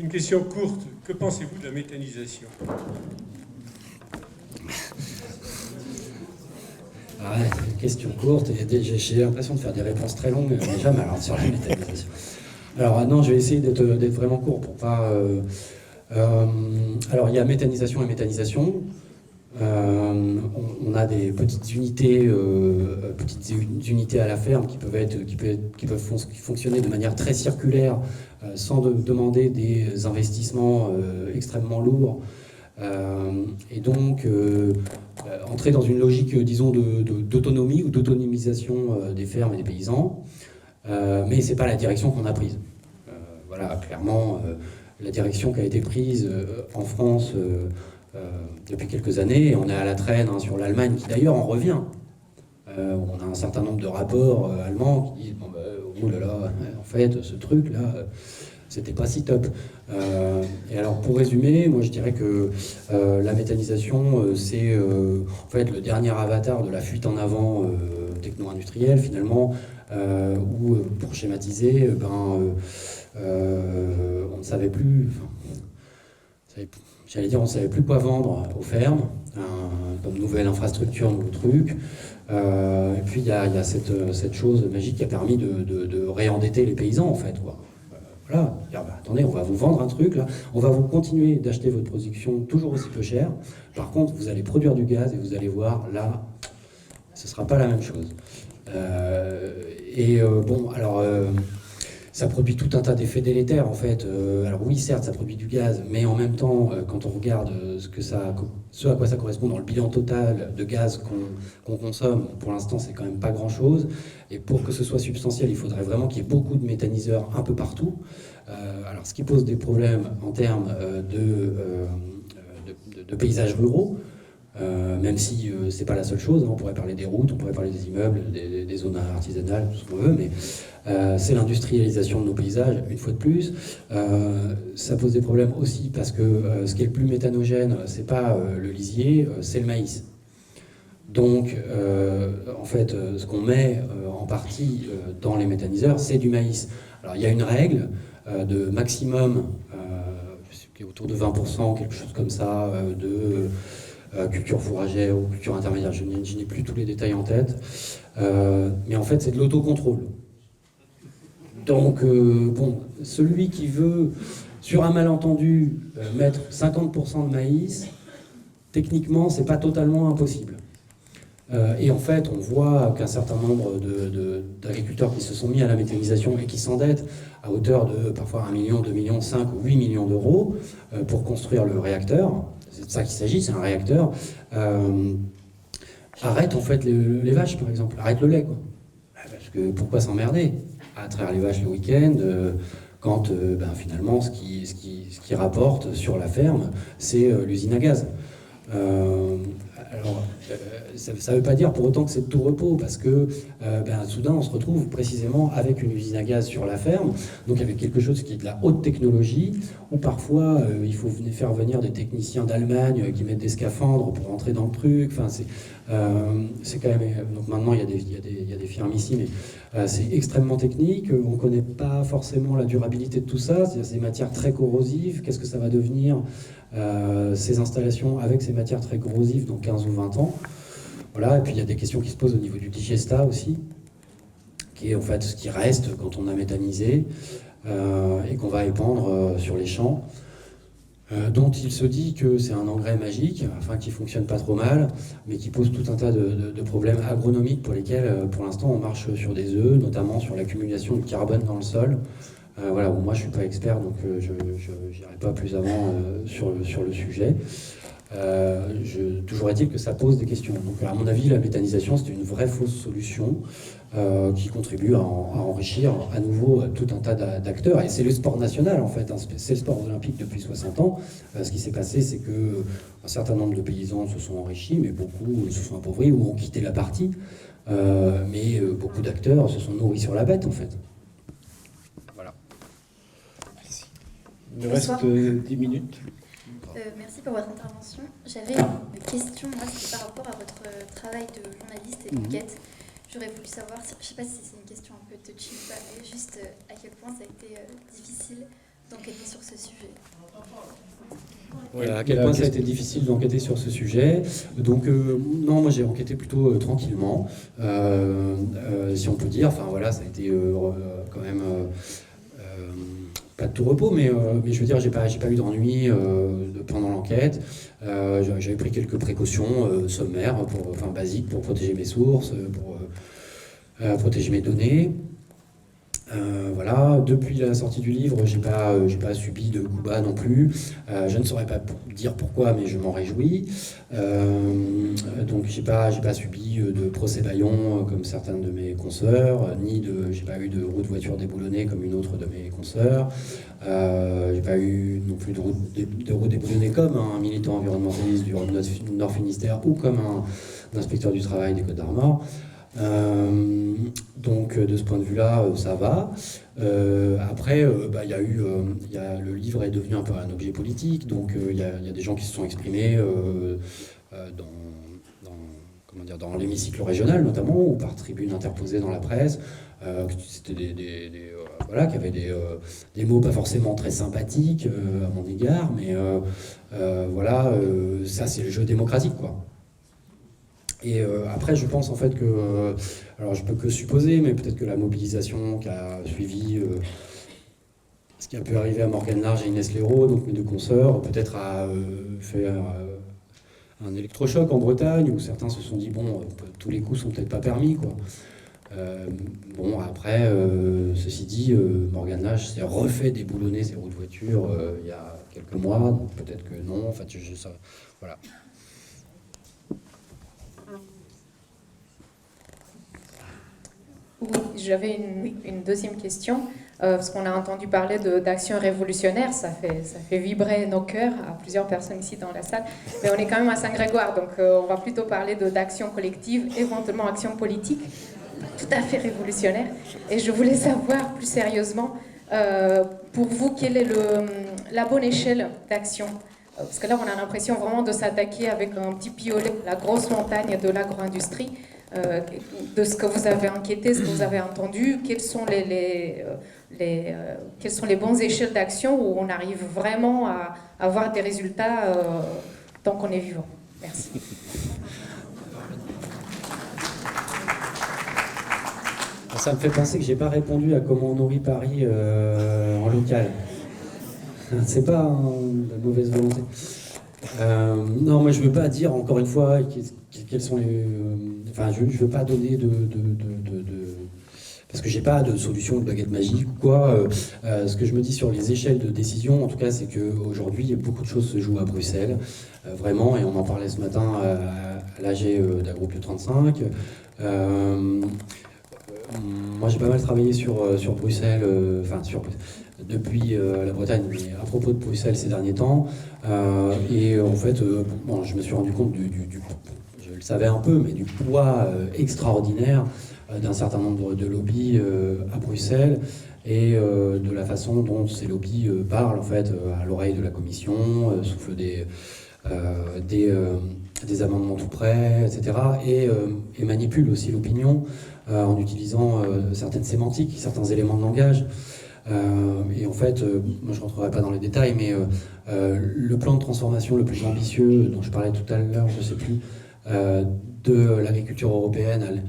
question courte. Que pensez-vous de la méthanisation? Une question courte, et j'ai l'impression de faire des réponses très longues déjà, mais alors sur la méthanisation. Alors non, je vais essayer d'être vraiment court pour pas... alors il y a méthanisation et méthanisation. On a des petites unités à la ferme qui peuvent fonctionner de manière très circulaire sans demander des investissements extrêmement lourds et donc entrer dans une logique disons d'autonomie ou d'autonomisation des fermes et des paysans, mais c'est pas la direction qu'on a prise. Voilà, clairement la direction qui a été prise en France depuis quelques années, et on est à la traîne sur l'Allemagne, qui d'ailleurs en revient. On a un certain nombre de rapports allemands qui disent bon, oh là là, en fait, ce truc-là, c'était pas si top. Et alors, pour résumer, moi je dirais que la méthanisation, c'est en fait le dernier avatar de la fuite en avant techno-industrielle, finalement, où, pour schématiser, on ne savait plus. J'allais dire, on ne savait plus quoi vendre aux fermes, comme nouvelle infrastructure, nouveau truc. Et puis, il y a cette chose magique qui a permis de réendetter les paysans, en fait, quoi. Voilà, dire, attendez, on va vous vendre un truc, là, on va vous continuer d'acheter votre production toujours aussi peu cher. Par contre, vous allez produire du gaz et vous allez voir, là, ce ne sera pas la même chose. Bon, alors... ça produit tout un tas d'effets délétères en fait. Alors oui, certes, ça produit du gaz, mais en même temps, quand on regarde ce à quoi ça correspond dans le bilan total de gaz qu'on consomme, pour l'instant, c'est quand même pas grand-chose. Et pour que ce soit substantiel, il faudrait vraiment qu'il y ait beaucoup de méthaniseurs un peu partout. Alors, ce qui pose des problèmes en termes de paysages ruraux. Même si c'est pas la seule chose, on pourrait parler des routes, on pourrait parler des immeubles, des zones artisanales, tout ce qu'on veut, mais c'est l'industrialisation de nos paysages, une fois de plus. Ça pose des problèmes aussi parce que ce qui est le plus méthanogène, c'est pas le lisier, c'est le maïs. Donc, en fait, ce qu'on met en partie dans les méthaniseurs, c'est du maïs. Alors, il y a une règle de maximum, qui est autour de 20%, quelque chose comme ça, de... culture fourragère ou culture intermédiaire, je n'ai plus tous les détails en tête, mais en fait c'est de l'autocontrôle. Donc bon, celui qui veut, sur un malentendu, mettre 50% de maïs, techniquement c'est pas totalement impossible. Et en fait on voit qu'un certain nombre d'agriculteurs qui se sont mis à la méthanisation et qui s'endettent à hauteur de parfois 1 million, 2 millions, 5 ou 8 millions d'euros pour construire le réacteur. C'est de ça qu'il s'agit, c'est un réacteur. Arrête en fait les vaches, par exemple. Arrête le lait, quoi. Parce que pourquoi s'emmerder à traire les vaches le week-end quand finalement ce qui rapporte sur la ferme, c'est l'usine à gaz. Alors, ça ne veut pas dire pour autant que c'est de tout repos, parce que soudain on se retrouve précisément avec une usine à gaz sur la ferme, donc avec quelque chose qui est de la haute technologie, où parfois il faut faire venir des techniciens d'Allemagne qui mettent des scaphandres pour entrer dans le truc. Enfin, c'est quand même... Donc maintenant il y a des firmes ici, mais c'est extrêmement technique, on ne connaît pas forcément la durabilité de tout ça, c'est des matières très corrosives, qu'est-ce que ça va devenir ces installations avec ces matières très corrosives dans 15 ou 20 ans. Voilà, et puis il y a des questions qui se posent au niveau du digestat aussi, qui est en fait ce qui reste quand on a méthanisé et qu'on va épandre sur les champs. dont il se dit que c'est un engrais magique, enfin qui fonctionne pas trop mal, mais qui pose tout un tas de problèmes agronomiques pour lesquels, pour l'instant, on marche sur des œufs, notamment sur l'accumulation de carbone dans le sol. Voilà, moi je suis pas expert, donc je n'irai pas plus avant sur le sujet. Toujours est-il que ça pose des questions. Donc à mon avis, la méthanisation, c'est une vraie fausse solution qui contribue à enrichir à nouveau tout un tas d'acteurs. Et c'est le sport national, en fait. Hein. C'est le sport olympique depuis 60 ans. Ce qui s'est passé, c'est qu'un certain nombre de paysans se sont enrichis, mais beaucoup se sont appauvris ou ont quitté la partie. Mais beaucoup d'acteurs se sont nourris sur la bête, en fait. Voilà. Merci. Il nous reste 10 minutes. Merci pour votre intervention. J'avais une question, moi, c'était par rapport à votre travail de journaliste et d'enquête. J'aurais voulu savoir, je ne sais pas si c'est une question un peu touchy ou pas, mais juste à quel point ça a été difficile d'enquêter sur ce sujet. À quel point ça a été difficile d'enquêter sur ce sujet. Donc, non, moi j'ai enquêté plutôt tranquillement, si on peut dire. Enfin voilà, ça a été quand même pas de tout repos, mais je veux dire, j'ai pas eu d'ennui pendant l'enquête. J'avais pris quelques précautions sommaires, basiques, pour protéger mes sources, pour protéger mes données. Voilà. Depuis la sortie du livre, j'ai pas subi de coups bas non plus. Je ne saurais pas dire pourquoi, mais je m'en réjouis. Donc j'ai pas subi de procès bâillon comme certains de mes consoeurs, j'ai pas eu de roue de voiture déboulonnée comme une autre de mes consoeurs. J'ai pas eu non plus de roue déboulonnée comme un militant environnementaliste du Nord Finistère ou comme un inspecteur du travail des Côtes-d'Armor. Donc de ce point de vue-là, ça va. Après, le livre est devenu un peu un objet politique, donc il y a des gens qui se sont exprimés dans l'hémicycle régional notamment, ou par tribune interposée dans la presse. C'était qui avaient des mots pas forcément très sympathiques à mon égard, mais ça c'est le jeu démocratique, quoi. Et après, je pense en fait que, alors je peux que supposer, mais peut-être que la mobilisation qui a suivi ce qui a pu arriver à Morgane Large et Inès Léraud, donc mes deux consoeurs, peut-être a fait un électrochoc en Bretagne, où certains se sont dit, bon, tous les coups sont peut-être pas permis, quoi. Après, ceci dit, Morgane Large s'est refait déboulonner ses roues de voiture il y a quelques mois, donc peut-être que non, en fait, voilà. Oui, j'avais une deuxième question, parce qu'on a entendu parler d'actions révolutionnaires, ça fait vibrer nos cœurs à plusieurs personnes ici dans la salle, mais on est quand même à Saint-Grégoire, donc on va plutôt parler d'actions collectives, éventuellement actions politiques, tout à fait révolutionnaires. Et je voulais savoir plus sérieusement, pour vous, quelle est la bonne échelle d'action? Parce que là, on a l'impression vraiment de s'attaquer avec un petit piolet, la grosse montagne de l'agro-industrie. De ce que vous avez enquêté, ce que vous avez entendu, quelles sont les bonnes échelles d'action où on arrive vraiment à avoir des résultats tant qu'on est vivant. Merci. Ça me fait penser que j'ai pas répondu à comment on nourrit Paris en local. C'est pas de mauvaise volonté. Non, moi je veux pas dire encore une fois quels sont les. Je veux pas donner parce que j'ai pas de solution de baguette magique ou quoi. Ce que je me dis sur les échelles de décision, en tout cas, c'est qu'aujourd'hui, beaucoup de choses se jouent à Bruxelles, vraiment, et on en parlait ce matin à l'AG d'Agropio 35. Moi, j'ai pas mal travaillé sur Bruxelles, depuis la Bretagne, mais à propos de Bruxelles ces derniers temps. Et en fait, je me suis rendu compte je le savais un peu, mais du poids extraordinaire d'un certain nombre de lobbies à Bruxelles et de la façon dont ces lobbies parlent en fait à l'oreille de la Commission, soufflent des amendements tout prêts, etc. Et manipulent aussi l'opinion en utilisant certaines sémantiques, certains éléments de langage. Et en fait, moi je ne rentrerai pas dans les détails, mais le plan de transformation le plus ambitieux dont je parlais tout à l'heure, je ne sais plus, de l'agriculture européenne,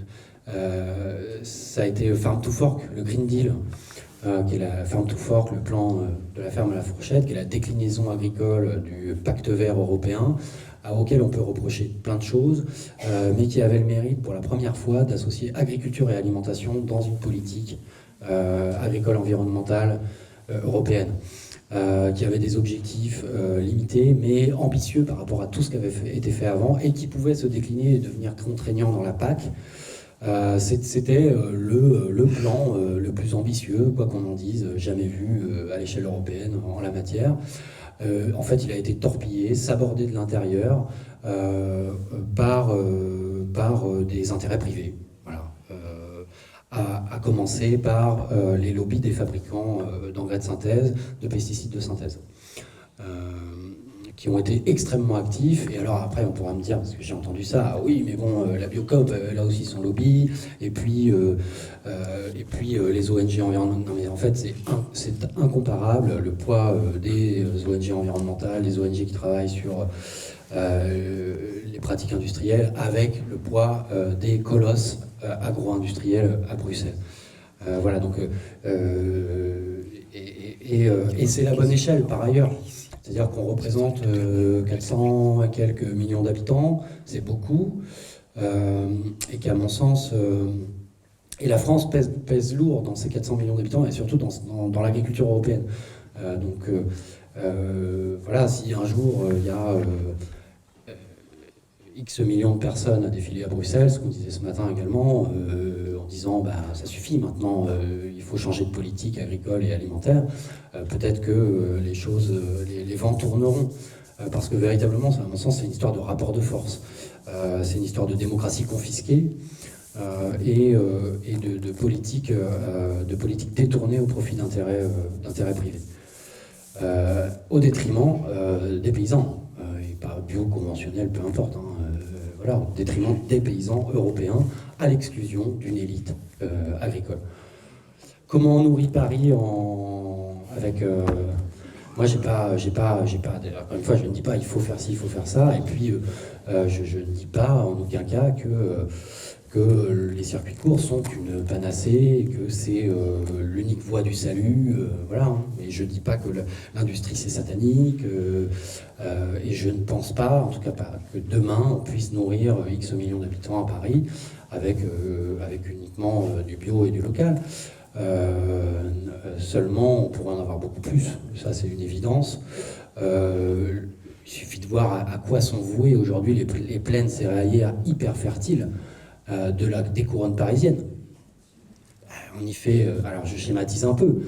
ça a été Farm to Fork, le Green Deal, qui est la Farm to Fork, le plan de la ferme à la fourchette, qui est la déclinaison agricole du pacte vert européen, auquel on peut reprocher plein de choses, mais qui avait le mérite pour la première fois d'associer agriculture et alimentation dans une politique agricole environnementale européenne, qui avait des objectifs limités mais ambitieux par rapport à tout ce qui avait été fait avant et qui pouvait se décliner et devenir contraignant dans la PAC. C'était le plan le plus ambitieux, quoi qu'on en dise, jamais vu à l'échelle européenne en la matière. En fait, il a été torpillé, sabordé de l'intérieur par des intérêts privés. Voilà. À commencer par les lobbies des fabricants d'engrais de synthèse, de pesticides de synthèse, qui ont été extrêmement actifs. Et alors après, on pourra me dire, parce que j'ai entendu ça, ah oui, mais bon, la Biocoop, elle a aussi son lobby, et puis les ONG environnementales. Non, mais en fait, c'est incomparable, le poids des ONG environnementales, des ONG qui travaillent sur les pratiques industrielles, avec le poids des colosses agro-industriels à Bruxelles. Voilà, donc... et c'est la bonne échelle, par ailleurs. C'est-à-dire qu'on représente 400 et quelques millions d'habitants, c'est beaucoup, et qu'à mon sens, et la France pèse lourd dans ces 400 millions d'habitants, et surtout dans l'agriculture européenne. Donc voilà, si un jour il y a X millions de personnes à défiler à Bruxelles, ce qu'on disait ce matin également, en disant bah, ça suffit maintenant, il faut changer de politique agricole et alimentaire, peut-être que les choses, les vents tourneront, parce que véritablement, à mon sens, c'est une histoire de rapport de force, c'est une histoire de démocratie confisquée et de politique détournée au profit d'intérêts privés, au détriment des paysans. Et pas bio, conventionnel, peu importe, hein, voilà, au détriment des paysans européens, à l'exclusion d'une élite agricole. Comment on nourrit Paris avec... moi, j'ai pas, encore une fois, je ne dis pas il faut faire ci, il faut faire ça, et puis je ne dis pas en aucun cas que les circuits courts sont une panacée, que c'est l'unique voie du salut, voilà. Hein. Et je ne dis pas que l'industrie c'est satanique, et je ne pense pas, en tout cas pas, que demain on puisse nourrir X millions d'habitants à Paris avec uniquement du bio et du local. Seulement, on pourrait en avoir beaucoup plus, ça c'est une évidence. Il suffit de voir à quoi sont vouées aujourd'hui les plaines céréalières hyper fertiles des couronnes parisiennes. On y fait, alors je schématise un peu,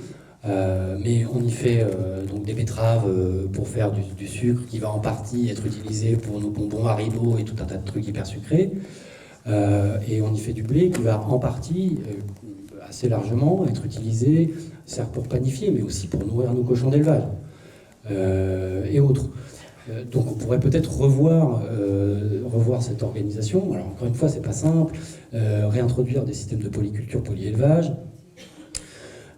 mais on y fait donc des betteraves pour faire du sucre qui va en partie être utilisé pour nos bonbons Haribo et tout un tas de trucs hyper sucrés. Et on y fait du blé qui va en partie, assez largement, être utilisé, certes pour panifier, mais aussi pour nourrir nos cochons d'élevage et autres. Donc on pourrait peut-être revoir cette organisation. Alors encore une fois, c'est pas simple. Réintroduire des systèmes de polyculture, polyélevage,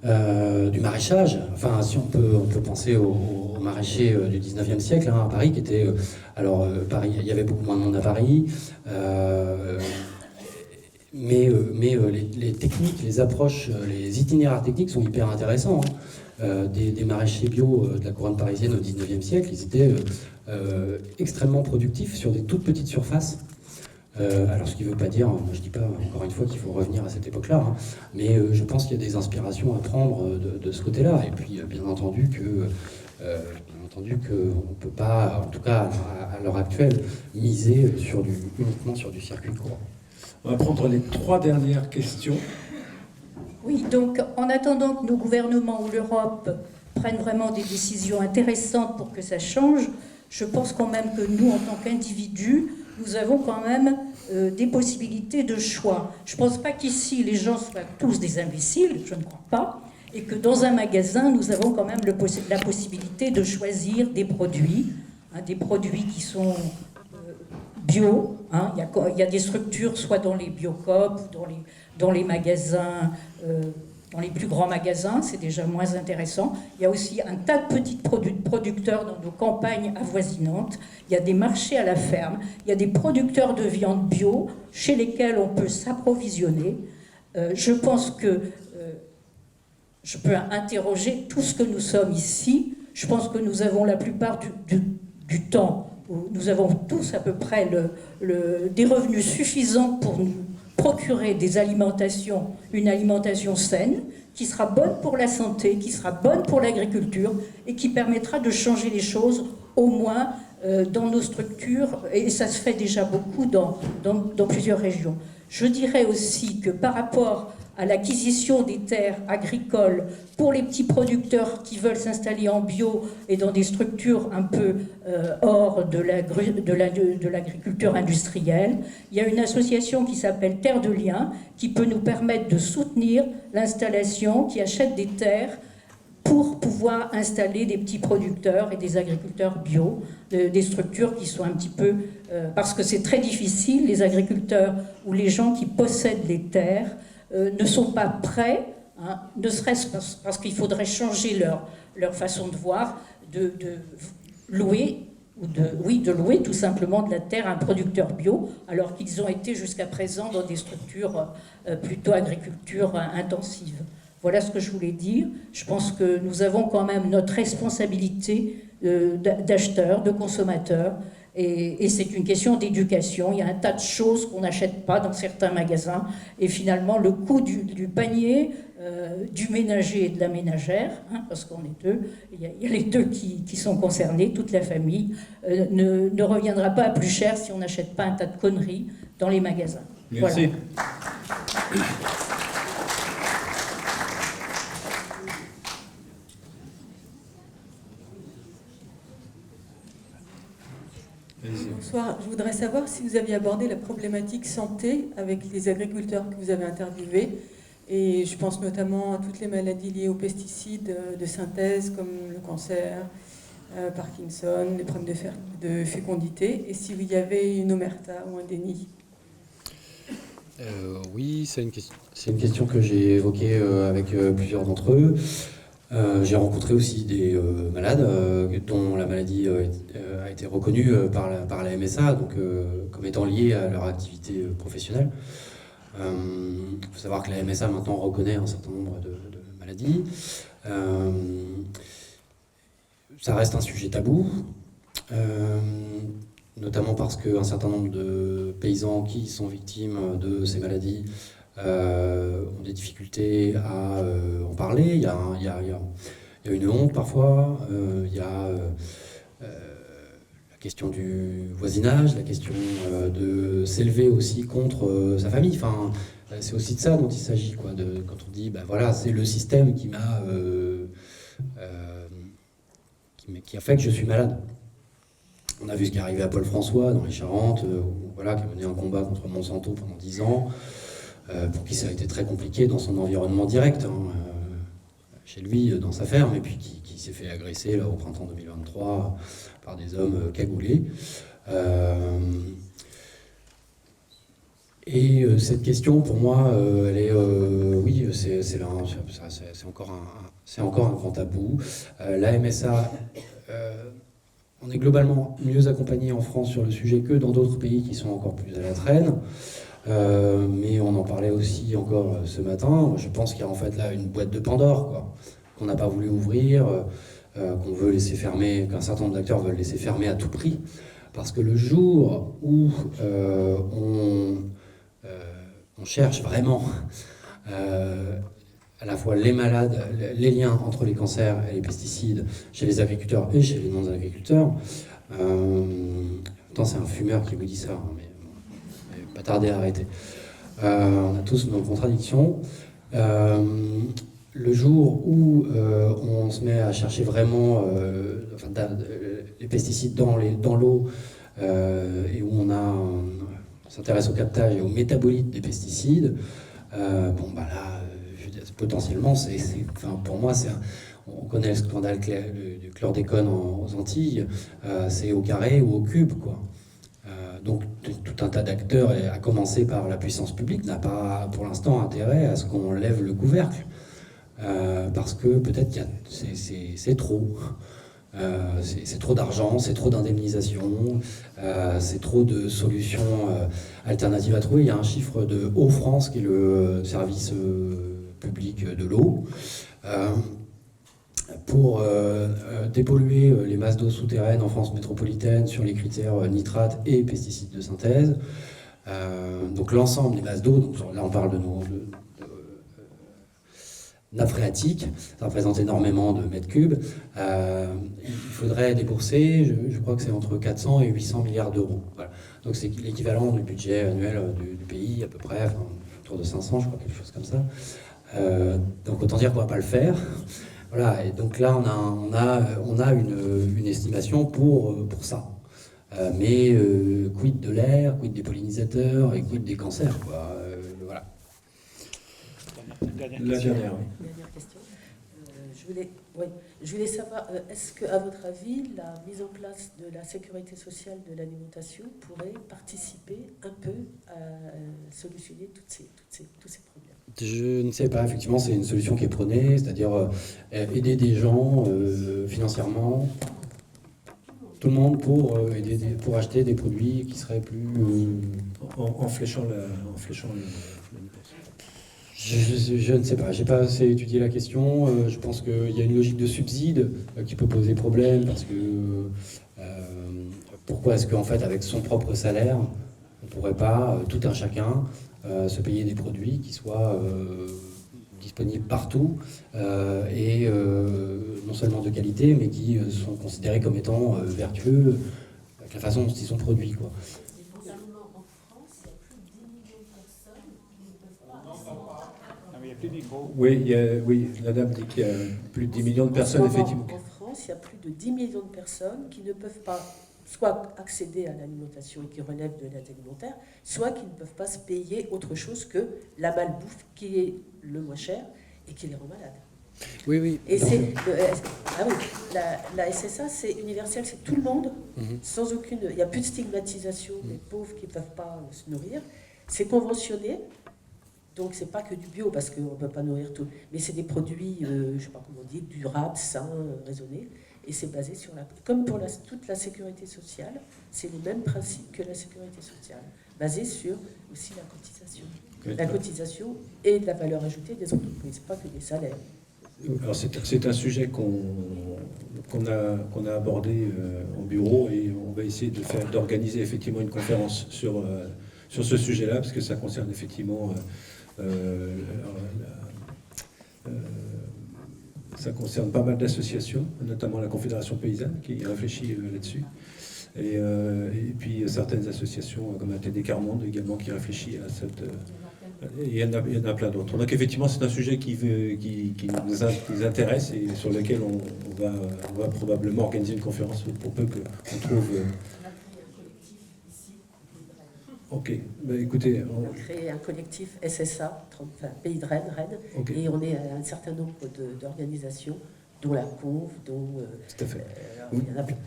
du maraîchage. Enfin, si on peut penser aux maraîchers du 19e siècle hein, à Paris, qui était... Paris, il y avait beaucoup moins de monde à Paris. Mais les techniques, les approches, les itinéraires techniques sont hyper intéressants. Hein. Des maraîchers bio de la couronne parisienne au 19e siècle, ils étaient extrêmement productifs sur des toutes petites surfaces. Alors ce qui ne veut pas dire, moi je ne dis pas encore une fois qu'il faut revenir à cette époque-là, hein, mais je pense qu'il y a des inspirations à prendre de ce côté-là. Et puis bien entendu qu'on ne peut pas, en tout cas à l'heure actuelle, miser uniquement sur du circuit court. On va prendre les 3 dernières questions. Oui, donc en attendant que nos gouvernements ou l'Europe prennent vraiment des décisions intéressantes pour que ça change, je pense quand même que nous, en tant qu'individus, nous avons quand même des possibilités de choix. Je ne pense pas qu'ici, les gens soient tous des imbéciles, je ne crois pas, et que dans un magasin, nous avons quand même la possibilité de choisir des produits qui sont bio. Hein. Il y a des structures, soit dans les Biocoop, dans les magasins, dans les plus grands magasins, c'est déjà moins intéressant. Il y a aussi un tas de petits producteurs dans nos campagnes avoisinantes. Il y a des marchés à la ferme. Il y a des producteurs de viande bio chez lesquels on peut s'approvisionner. Je pense que je peux interroger tout ce que nous sommes ici. Je pense que nous avons la plupart du temps, nous avons tous à peu près des revenus suffisants pour nous procurer une alimentation saine, qui sera bonne pour la santé, qui sera bonne pour l'agriculture et qui permettra de changer les choses, au moins dans nos structures, et ça se fait déjà beaucoup dans plusieurs régions. Je dirais aussi que par rapport à l'acquisition des terres agricoles pour les petits producteurs qui veulent s'installer en bio et dans des structures un peu hors de l'agriculture industrielle, il y a une association qui s'appelle Terre de Liens qui peut nous permettre de soutenir l'installation, qui achète des terres pour pouvoir installer des petits producteurs et des agriculteurs bio, des structures qui sont un petit peu... parce que c'est très difficile, les agriculteurs ou les gens qui possèdent les terres ne sont pas prêts, hein, ne serait-ce parce qu'il faudrait changer leur façon de voir, de louer, de louer tout simplement de la terre à un producteur bio, alors qu'ils ont été jusqu'à présent dans des structures plutôt agriculture intensive. Voilà ce que je voulais dire. Je pense que nous avons quand même notre responsabilité d'acheteurs, de consommateurs, et c'est une question d'éducation. Il y a un tas de choses qu'on n'achète pas dans certains magasins, et finalement le coût du panier, du ménager et de la ménagère, hein, parce qu'on est deux, il y a les deux qui sont concernés, toute la famille, ne reviendra pas à plus cher si on n'achète pas un tas de conneries dans les magasins. Merci. Voilà. Bonsoir, je voudrais savoir si vous aviez abordé la problématique santé avec les agriculteurs que vous avez interviewés. Et je pense notamment à toutes les maladies liées aux pesticides de synthèse comme le cancer, Parkinson, les problèmes de fécondité. Et s'il y avait une omerta ou un déni. Oui, c'est une question que j'ai évoquée avec plusieurs d'entre eux. J'ai rencontré aussi des malades dont la maladie a été reconnue par la MSA, donc comme étant liée à leur activité professionnelle. Il faut savoir que la MSA maintenant reconnaît un certain nombre de maladies. Ça reste un sujet tabou, notamment parce qu'un certain nombre de paysans qui sont victimes de ces maladies ont des difficultés à en parler. Il y a une honte parfois, il y a la question du voisinage, la question de s'élever aussi contre sa famille. Enfin, c'est aussi de ça dont il s'agit, quoi, quand on dit bah voilà, c'est le système qui a fait que je suis malade. On a vu ce qui est arrivé à Paul François dans les Charentes, voilà, qui a mené un combat contre Monsanto pendant 10 ans. Pour qui ça a été très compliqué dans son environnement direct, hein, chez lui, dans sa ferme, et puis qui s'est fait agresser là, au printemps 2023 par des hommes cagoulés. Et cette question, pour moi, elle est... oui, c'est encore un grand tabou. La MSA... on est globalement mieux accompagné en France sur le sujet que dans d'autres pays qui sont encore plus à la traîne. Mais on en parlait aussi encore ce matin. Je pense qu'il y a en fait là une boîte de Pandore, quoi, qu'on n'a pas voulu ouvrir, qu'on veut laisser fermer, qu'un certain nombre d'acteurs veulent laisser fermer à tout prix. Parce que le jour où on cherche vraiment à la fois les malades, les liens entre les cancers et les pesticides chez les agriculteurs et chez les non-agriculteurs, pourtant c'est un fumeur qui me dit ça, mais pas tarder à arrêter. On a tous nos contradictions. Le jour où on se met à chercher vraiment les pesticides dans l'eau et où on s'intéresse au captage et au métabolite des pesticides, bon bah là, je veux dire, potentiellement, pour moi, on connaît le scandale du chlordécone aux Antilles, c'est au carré ou au cube, quoi. Donc tout un tas d'acteurs, à commencer par la puissance publique, n'a pas pour l'instant intérêt à ce qu'on lève le couvercle. Parce que peut-être c'est trop. C'est trop d'argent, c'est trop d'indemnisation, c'est trop de solutions alternatives à trouver. Il y a un chiffre de Eau-France, qui est le service public de l'eau, pour dépolluer les masses d'eau souterraines en France métropolitaine sur les critères nitrates et pesticides de synthèse. Donc l'ensemble des masses d'eau, donc là on parle de nos nappes phréatiques, ça représente énormément de mètres cubes. Il faudrait débourser, je crois que c'est entre 400 et 800 milliards d'euros. Voilà. Donc c'est l'équivalent du budget annuel du pays, à peu près, enfin, autour de 500, je crois, quelque chose comme ça. Donc autant dire qu'on ne va pas le faire. Voilà, et donc là on a une estimation pour ça. Mais quid de l'air, quid des pollinisateurs et quid des cancers, quoi. Voilà. La dernière, oui. Dernière question. Je voulais savoir, est-ce qu'à votre avis, la mise en place de la sécurité sociale de l'alimentation pourrait participer un peu à solutionner tous ces problèmes? Je ne sais pas, effectivement, c'est une solution qui est prônée, c'est-à-dire aider des gens financièrement, tout le monde pour acheter des produits qui seraient plus... En fléchant le... Je ne sais pas, j'ai pas assez étudié la question. Je pense qu'il y a une logique de subside qui peut poser problème parce que pourquoi est-ce qu'en fait avec son propre salaire on ne pourrait pas tout un chacun se payer des produits qui soient disponibles partout et non seulement de qualité mais qui sont considérés comme étant vertueux avec la façon dont ils sont produits, quoi. Oui, la dame dit qu'il y a plus de 10 millions de personnes, effectivement. En France, il y a plus de 10 millions de personnes qui ne peuvent pas soit accéder à l'alimentation et qui relèvent de l'aide alimentaire, soit qui ne peuvent pas se payer autre chose que la malbouffe qui est le moins cher et qui les rend malades. Oui. Et la SSA, c'est universel, c'est tout le monde, sans aucune... Il n'y a plus de stigmatisation des pauvres qui ne peuvent pas se nourrir. C'est conventionné. Donc, c'est pas que du bio, parce qu'on ne peut pas nourrir tout. Mais c'est des produits, je ne sais pas comment on dit, durables, sains, raisonnés. Et c'est basé sur la... Comme pour toute la sécurité sociale, c'est les mêmes principes que la sécurité sociale. Basé sur aussi la cotisation. La cotisation et de la valeur ajoutée des entreprises, pas que des salaires. Alors c'est un sujet qu'on a abordé en bureau et on va essayer d'organiser effectivement une conférence sur ce sujet-là, parce que ça concerne effectivement... ça concerne pas mal d'associations, notamment la Confédération Paysanne qui réfléchit là-dessus, et puis certaines associations comme la TD Carmonde également qui réfléchit à cette... il y en a plein d'autres. Donc effectivement c'est un sujet qui nous intéresse et sur lequel on va probablement organiser une conférence pour peu qu'on trouve... Ok, bah écoutez... On a créé un collectif SSA, Pays de Rennes, okay. Et on est à un certain nombre d'organisations, dont la CONF, dont... Tout à fait. Il y en a plein.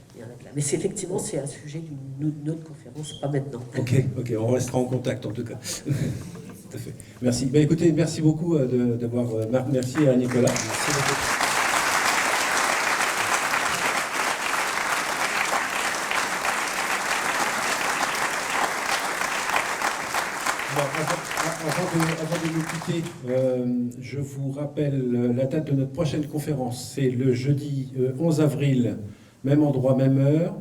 Mais effectivement, c'est un sujet d'une autre conférence, pas maintenant. Ok, on restera en contact en tout cas. Tout à fait. Merci. Bah écoutez, merci beaucoup d'avoir... Merci à Nicolas. Merci beaucoup. Avant de nous quitter, je vous rappelle la date de notre prochaine conférence. C'est le jeudi 11 avril, même endroit, même heure.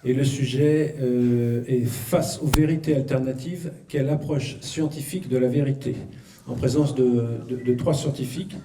Et le sujet est « Face aux vérités alternatives, quelle approche scientifique de la vérité ?» en présence de 3 scientifiques.